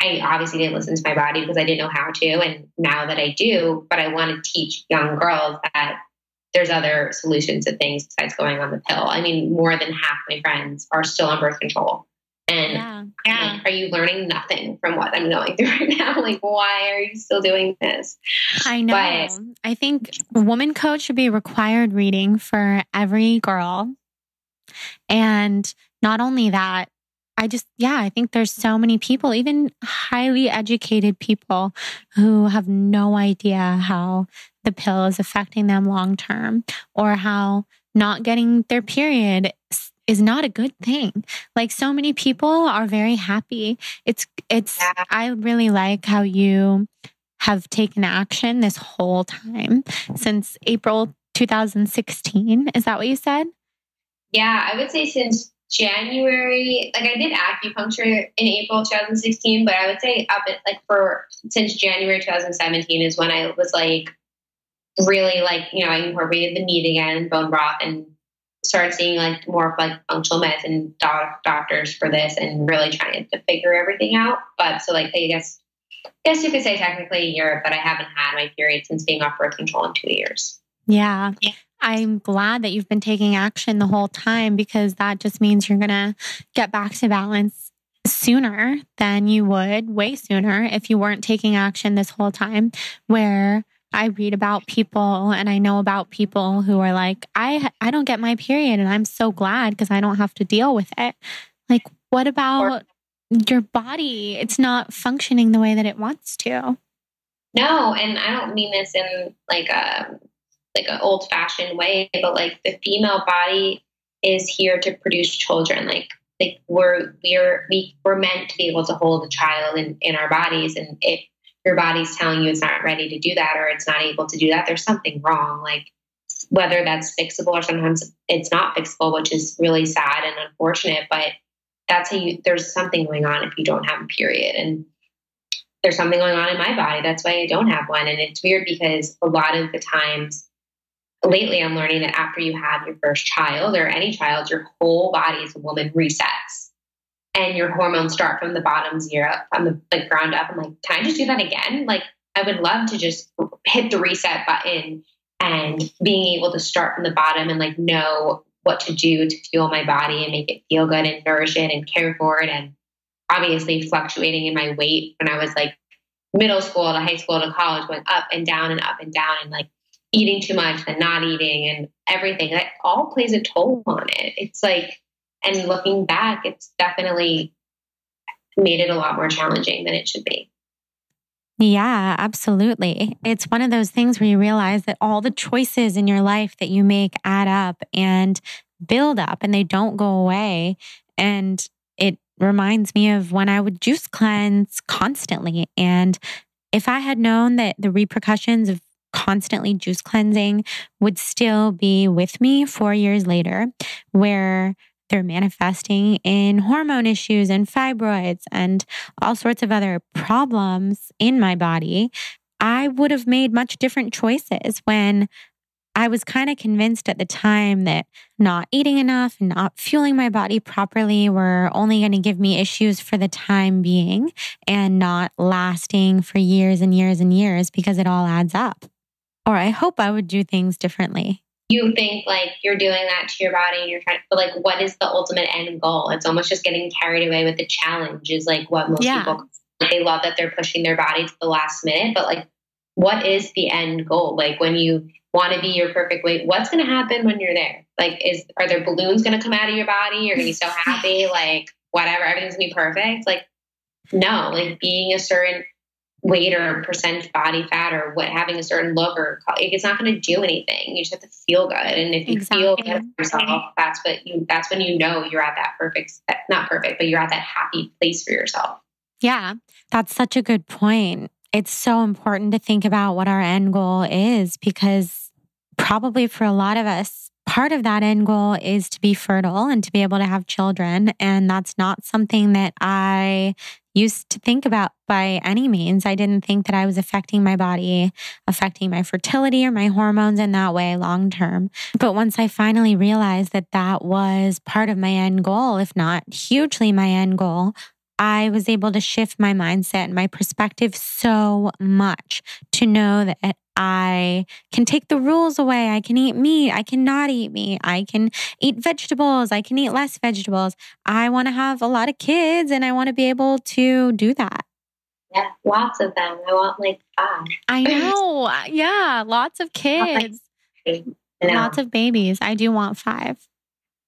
I obviously didn't listen to my body because I didn't know how to. And now that I do, but I want to teach young girls that there's other solutions to things besides going on the pill. I mean, more than half my friends are still on birth control. And like, are you learning nothing from what I'm going through right now? Like, why are you still doing this? I know. But I think Woman Code should be required reading for every girl. And not only that, I think there's so many people, even highly educated people, who have no idea how the pill is affecting them long term, or how not getting their period is not a good thing. Like so many people are very happy. I really like how you have taken action this whole time since April 2016. Is that what you said? Yeah, I would say since January, like I did acupuncture in April 2016, but I would say since January 2017 is when I was like really like, you know, I incorporated the meat again, bone broth, and started seeing like more of like functional medicine doctors for this and really trying to figure everything out. But so like, I guess you could say technically a year, but I haven't had my period since being off birth control in 2 years. Yeah. I'm glad that you've been taking action the whole time, because that just means you're going to get back to balance sooner than you would, way sooner, if you weren't taking action this whole time. Where I read about people and I know about people who are like, I don't get my period and I'm so glad because I don't have to deal with it. Like, what about your body? It's not functioning the way that it wants to. No, and I don't mean this in like an old fashioned way, but like the female body is here to produce children. Like we're meant to be able to hold a child in our bodies, and if your body's telling you it's not ready to do that or it's not able to do that, there's something wrong. Like whether that's fixable or sometimes it's not fixable, which is really sad and unfortunate, but that's there's something going on if you don't have a period. And there's something going on in my body. That's why I don't have one. And it's weird because a lot of the times lately I'm learning that after you have your first child or any child, your whole body as a woman resets and your hormones start from the bottom zero, from the ground up. I'm like, can I just do that again? Like, I would love to just hit the reset button and being able to start from the bottom and like know what to do to fuel my body and make it feel good and nourish it and care for it. And obviously fluctuating in my weight when I was like middle school to high school to college, going up and down and up and down, and like eating too much and not eating and everything. That all plays a toll on it. It's like, and looking back, it's definitely made it a lot more challenging than it should be. Yeah, absolutely. It's one of those things where you realize that all the choices in your life that you make add up and build up, and they don't go away. And it reminds me of when I would juice cleanse constantly. And if I had known that the repercussions of constantly juice cleansing would still be with me 4 years later, where they're manifesting in hormone issues and fibroids and all sorts of other problems in my body, I would have made much different choices. When I was kind of convinced at the time that not eating enough and not fueling my body properly were only going to give me issues for the time being and not lasting for years and years and years, because it all adds up. Or I hope I would do things differently. You think like you're doing that to your body and you're trying to, but like, what is the ultimate end goal? It's almost just getting carried away with the challenge is like what most people, they love that they're pushing their body to the last minute, but like, what is the end goal? Like when you want to be your perfect weight, what's going to happen when you're there? Like, are there balloons going to come out of your body? You're going to be so happy, like whatever, everything's going to be perfect. Like, no, like being a certain weight or percent body fat or having a certain look or it's not going to do anything. You just have to feel good. And if you feel good about yourself, that's when you know you're at that not perfect, but you're at that happy place for yourself. Yeah, that's such a good point. It's so important to think about what our end goal is, because probably for a lot of us, part of that end goal is to be fertile and to be able to have children. And that's not something that I used to think about by any means. I didn't think that I was affecting my body, affecting my fertility or my hormones in that way long term. But once I finally realized that that was part of my end goal, if not hugely my end goal, I was able to shift my mindset and my perspective so much to know that I can take the rules away. I can eat meat. I cannot eat meat. I can eat vegetables. I can eat less vegetables. I want to have a lot of kids and I want to be able to do that. Yeah, lots of them. I want like 5. I know. Yeah, lots of kids. Lots of babies. I do want 5.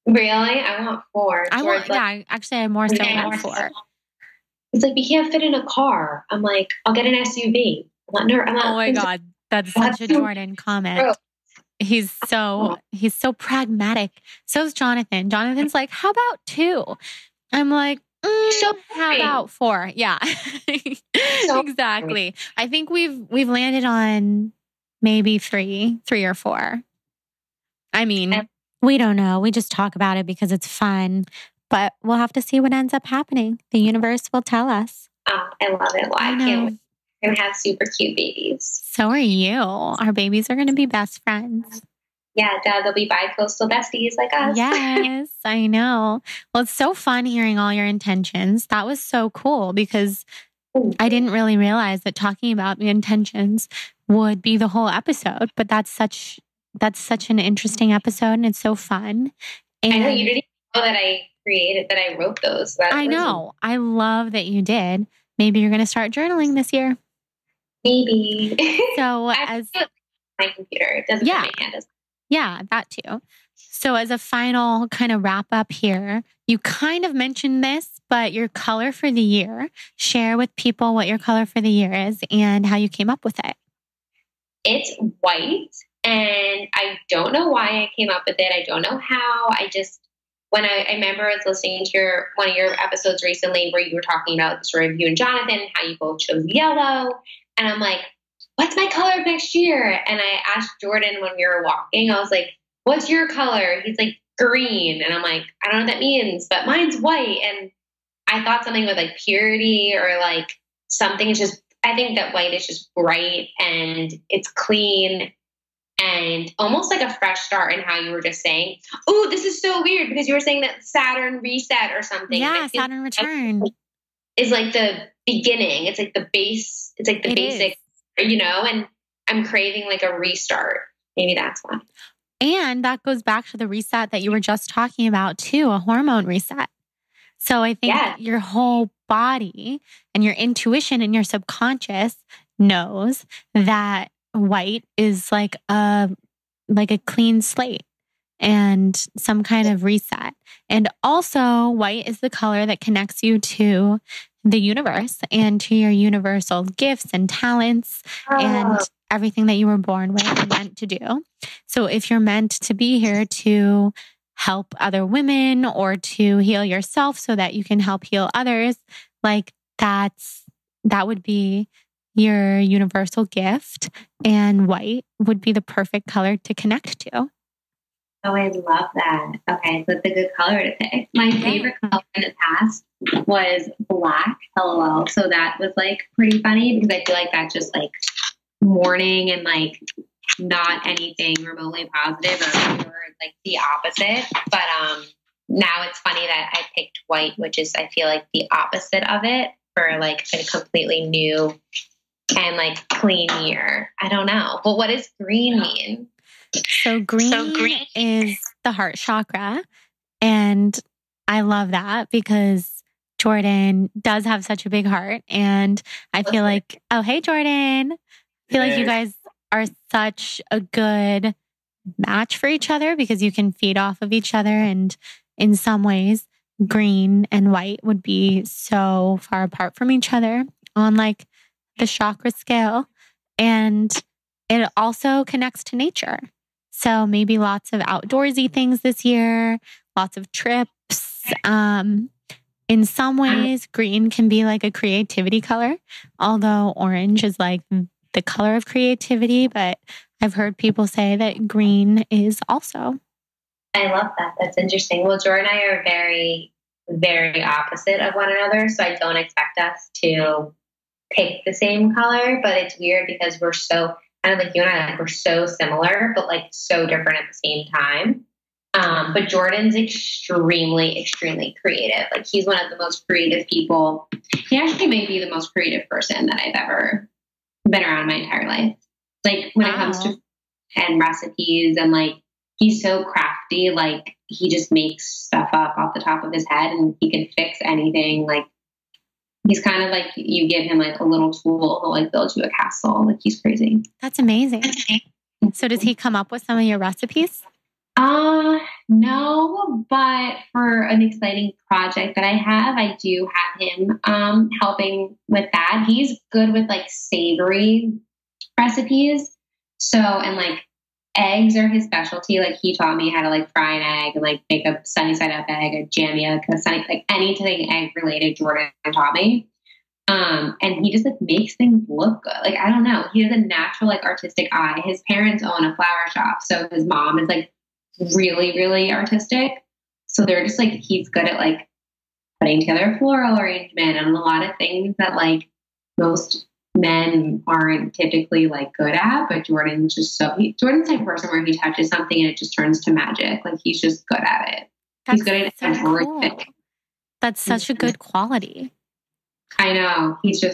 Really? I want 4. Actually, I more so want 4. It's like, we can't fit in a car. I'm like, I'll get an SUV. I'm not, oh my God. That's such a Jordan comment. He's so pragmatic. So is Jonathan. Jonathan's like, how about 2? I'm like, how about 4? Yeah, exactly. I think we've landed on maybe 3 or 4. I mean, we don't know. We just talk about it because it's fun. But we'll have to see what ends up happening. The universe will tell us. Oh, I love it. Well, I can't wait. We're going to have super cute babies. So are you. Our babies are going to be best friends. Yeah, they'll be bi-coastal besties like us. Yes, I know. Well, it's so fun hearing all your intentions. That was so cool because I didn't really realize that talking about the intentions would be the whole episode. But that's such that's such an interesting episode and it's so fun. And I know you didn't know that I wrote those. I know. I love that you did. Maybe you're going to start journaling this year. Maybe. So as my computer, it doesn't yeah, my hand. Yeah, that too. So as a final kind of wrap up here, you kind of mentioned this, but your color for the year, share with people what your color for the year is and how you came up with it. It's white, and I don't know why I came up with it. I don't know how. When I remember I was listening to one of your episodes recently where you were talking about the story of you and Jonathan, and how you both chose yellow. And I'm like, what's my color of next year? And I asked Jordan when we were walking, I was like, what's your color? He's like, green. And I'm like, I don't know what that means, but mine's white. And I thought something with like purity or like something. It's just, I think that white is just bright and it's clean and almost like a fresh start in how you were just saying, oh, this is so weird because you were saying that Saturn reset or something. Yeah, Saturn return is like the beginning. It's like the base. It's like the basic, and I'm craving like a restart. Maybe that's why. And that goes back to the reset that you were just talking about too, a hormone reset. So I think your whole body and your intuition and your subconscious knows that white is like a clean slate and some kind of reset. And also white is the color that connects you to the universe and to your universal gifts and talents and everything that you were born with and meant to do. So if you're meant to be here to help other women or to heal yourself so that you can help heal others, like that would be your universal gift, and white would be the perfect color to connect to. Oh, I love that. Okay, so it's a good color to pick. My favorite color in the past was black, LOL. So that was like pretty funny because I feel like that's just like mourning and like not anything remotely positive or like the opposite. But now it's funny that I picked white, which is I feel like the opposite of it for like a completely new and like clean year. I don't know. But what does green mean? So green is the heart chakra. And I love that because Jordan does have such a big heart. And I feel like, oh, hey, Jordan. I feel like you guys are such a good match for each other because you can feed off of each other. And in some ways, green and white would be so far apart from each other on like the chakra scale. And it also connects to nature. So maybe lots of outdoorsy things this year, lots of trips. In some ways, green can be like a creativity color, although orange is like the color of creativity. But I've heard people say that green is also. I love that. That's interesting. Well, Jordan and I are very, very opposite of one another. So I don't expect us to pick the same color, but it's weird because we're so kind of like you and I, like we're so similar, but like so different at the same time. But Jordan's extremely, extremely creative. Like he's one of the most creative people. He actually may be the most creative person that I've ever been around my entire life. Like when it comes to and recipes and like, he's so crafty. Like he just makes stuff up off the top of his head and he can fix anything. Like he's kind of like, you give him like a little tool, he'll like build you a castle. Like he's crazy. That's amazing. So does he come up with some of your recipes? No, but for an exciting project that I have, I do have him, helping with that. He's good with like savory recipes. So, and like eggs are his specialty. Like he taught me how to like fry an egg and like make a sunny side up egg, a jammy egg, like anything egg related. Jordan taught me. And he just like makes things look good. Like, I don't know. He has a natural, like artistic eye. His parents own a flower shop. So his mom is like really, really artistic. So they're just like, he's good at like putting together a floral arrangement and a lot of things that like most men aren't typically like good at, but Jordan's just Jordan's the type of person where he touches something and it just turns to magic. Like he's just good at it. He's good at everything. That's such a good quality. I know. He's a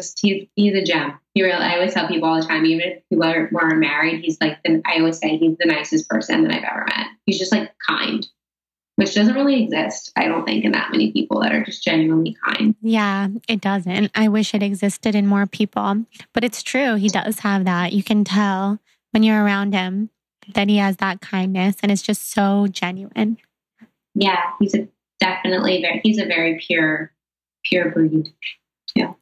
gem. I always tell people all the time, even if people weren't married, I always say he's the nicest person that I've ever met. He's just like kind, which doesn't really exist, I don't think, in that many people that are just genuinely kind. Yeah, it doesn't. I wish it existed in more people, but it's true. He does have that. You can tell when you're around him that he has that kindness, and it's just so genuine. Yeah, he's a very pure breed. Yeah.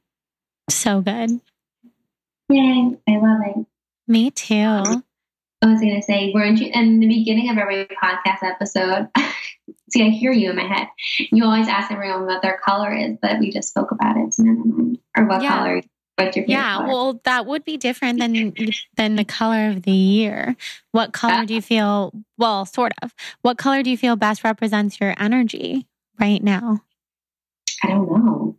So good. Yay, I love it. Me too. I was going to say, weren't you in the beginning of every podcast episode? See, I hear you in my head. You always ask everyone what their color is, but we just spoke about it, so never mind. Or what color? What's your favorite color? Well, that would be different than the color of the year. What color do you feel? Well, sort of. What color do you feel best represents your energy right now? I don't know.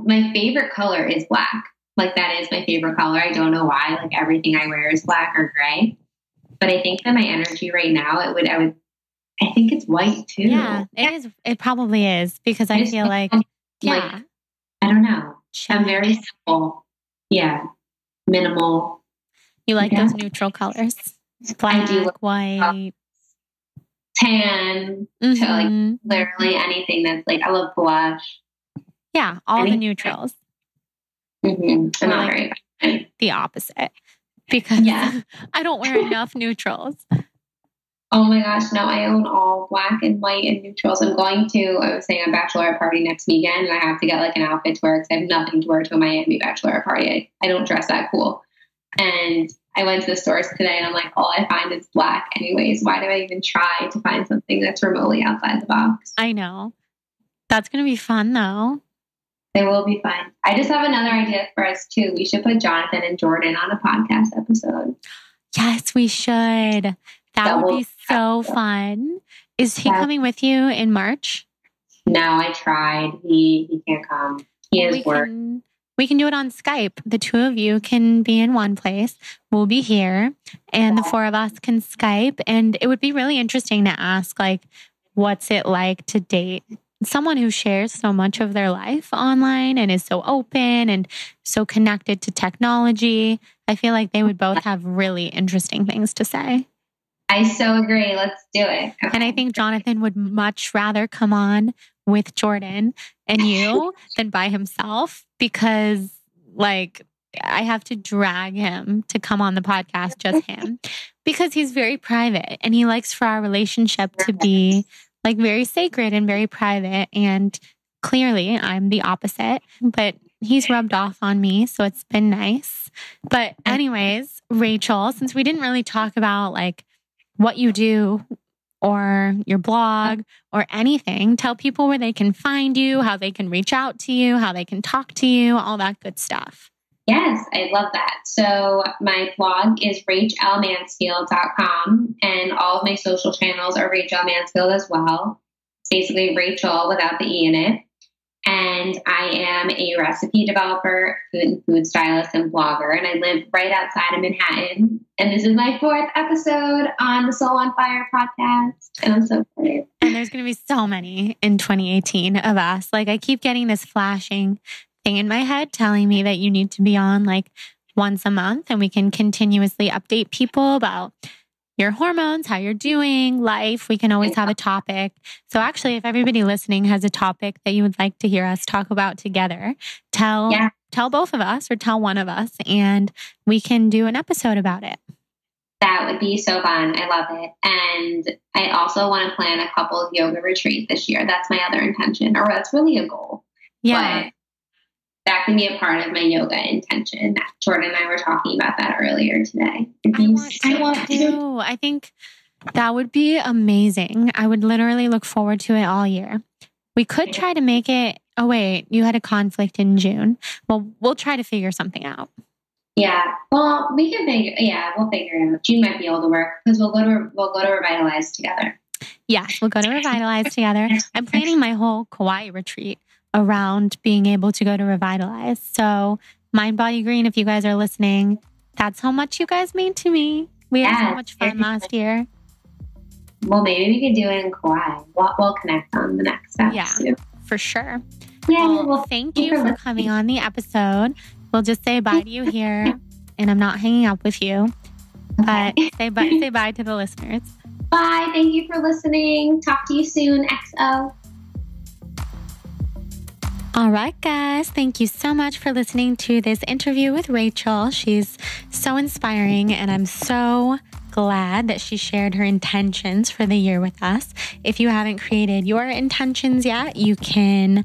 My favorite color is black. Like, that is my favorite color. I don't know why. Like, everything I wear is black or gray. But I think that my energy right now, I think it's white too. Yeah, it is. It probably is, because I feel like, I don't know. I'm very simple. Yeah. Minimal. You like those neutral colors? Black, white, tan, to like literally anything that's like, I love blush. Yeah, all the neutrals. I'm not like very the opposite, because I don't wear enough neutrals. Oh my gosh, no, I own all black and white and neutrals. I was saying, a bachelorette party next weekend, and I have to get like an outfit to wear because I have nothing to wear to a Miami bachelorette party. I don't dress that cool. And I went to the stores today, and I'm like, all I find is black anyways. Why do I even try to find something that's remotely outside the box? I know. That's going to be fun though. It will be fun. I just have another idea for us too. We should put Jonathan and Jordan on a podcast episode. Yes, we should. That would be so fun. Is he coming with you in March? No, I tried. He can't come. He has work. We can do it on Skype. The two of you can be in one place. We'll be here, and the four of us can Skype. And it would be really interesting to ask, like, what's it like to date someone who shares so much of their life online and is so open and so connected to technology. I feel like they would both have really interesting things to say. I so agree. Let's do it. Okay. And I think Jonathan would much rather come on with Jordan and you than by himself, because like I have to drag him to come on the podcast, just him, because he's very private and he likes for our relationship to be like very sacred and very private. And clearly I'm the opposite, but he's rubbed off on me. So it's been nice. But anyways, Rachel, since we didn't really talk about like what you do or your blog or anything, tell people where they can find you, how they can reach out to you, how they can talk to you, all that good stuff. Yes, I love that. So my blog is rachelmansfield.com, and all of my social channels are Rachel Mansfield as well. It's basically Rachel without the E in it. And I am a recipe developer, food stylist, and blogger. And I live right outside of Manhattan. And this is my 4th episode on the Soul on Fire podcast. And I'm so excited. And there's going to be so many in 2018 of us. Like, I keep getting this flashing thing in my head telling me that you need to be on like once a month, and we can continuously update people about your hormones, how you're doing, life. We can always have a topic. So actually, if everybody listening has a topic that you would like to hear us talk about together, tell both of us or tell one of us, and we can do an episode about it. That would be so fun. I love it. And I also want to plan a couple of yoga retreats this year. That's my other intention, or that's really a goal. Yeah. But that can be a part of my yoga intention. Jordan and I were talking about that earlier today. I want to. I think that would be amazing. I would literally look forward to it all year. We could try to make it. Oh, wait, you had a conflict in June. Well, we'll try to figure something out. Yeah. Well, we'll figure it out. June might be able to work because we'll go to Revitalize together. Yes, we'll go to Revitalize together. I'm planning my whole Kauai retreat around being able to go to Revitalize. So Mind Body Green, if you guys are listening, that's how much you guys mean to me. We had so much fun last year. Well, maybe we could do it in Kauai. We'll connect on the next step. Yeah, for sure. Well, thank you for coming on the episode. We'll just say bye to you here, and I'm not hanging up with you. But say bye to the listeners. Bye. Thank you for listening. Talk to you soon. XO. All right, guys. Thank you so much for listening to this interview with Rachel. She's so inspiring, and I'm so glad that she shared her intentions for the year with us. If you haven't created your intentions yet, you can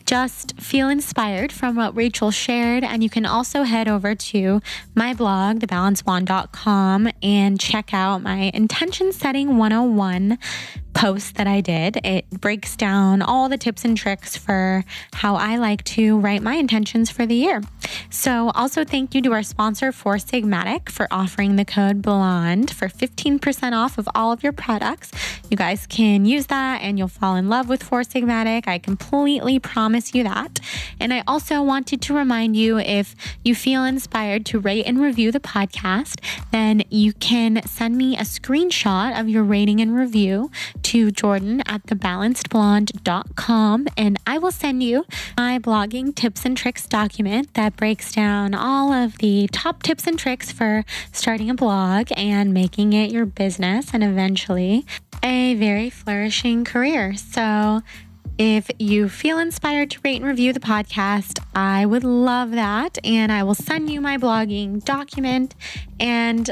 just feel inspired from what Rachel shared. And you can also head over to my blog, thebalancedblonde.com, and check out my intention setting 101 post that I did. It breaks down all the tips and tricks for how I like to write my intentions for the year. So also thank you to our sponsor, Four Sigmatic, for offering the code BLONDE for 15% off of all of your products. You guys can use that and you'll fall in love with Four Sigmatic. I completely promise you that. And I also wanted to remind you, if you feel inspired to rate and review the podcast, then you can send me a screenshot of your rating and review to Jordan at thebalancedblonde.com, and I will send you my blogging tips and tricks document that breaks down all of the top tips and tricks for starting a blog and making it your business and eventually a very flourishing career. So if you feel inspired to rate and review the podcast, I would love that, and I will send you my blogging document. And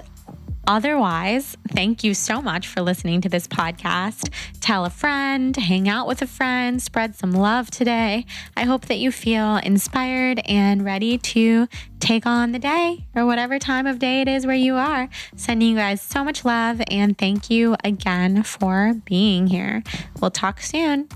otherwise, thank you so much for listening to this podcast. Tell a friend, hang out with a friend, spread some love today. I hope that you feel inspired and ready to take on the day or whatever time of day it is where you are. Sending you guys so much love, and thank you again for being here. We'll talk soon.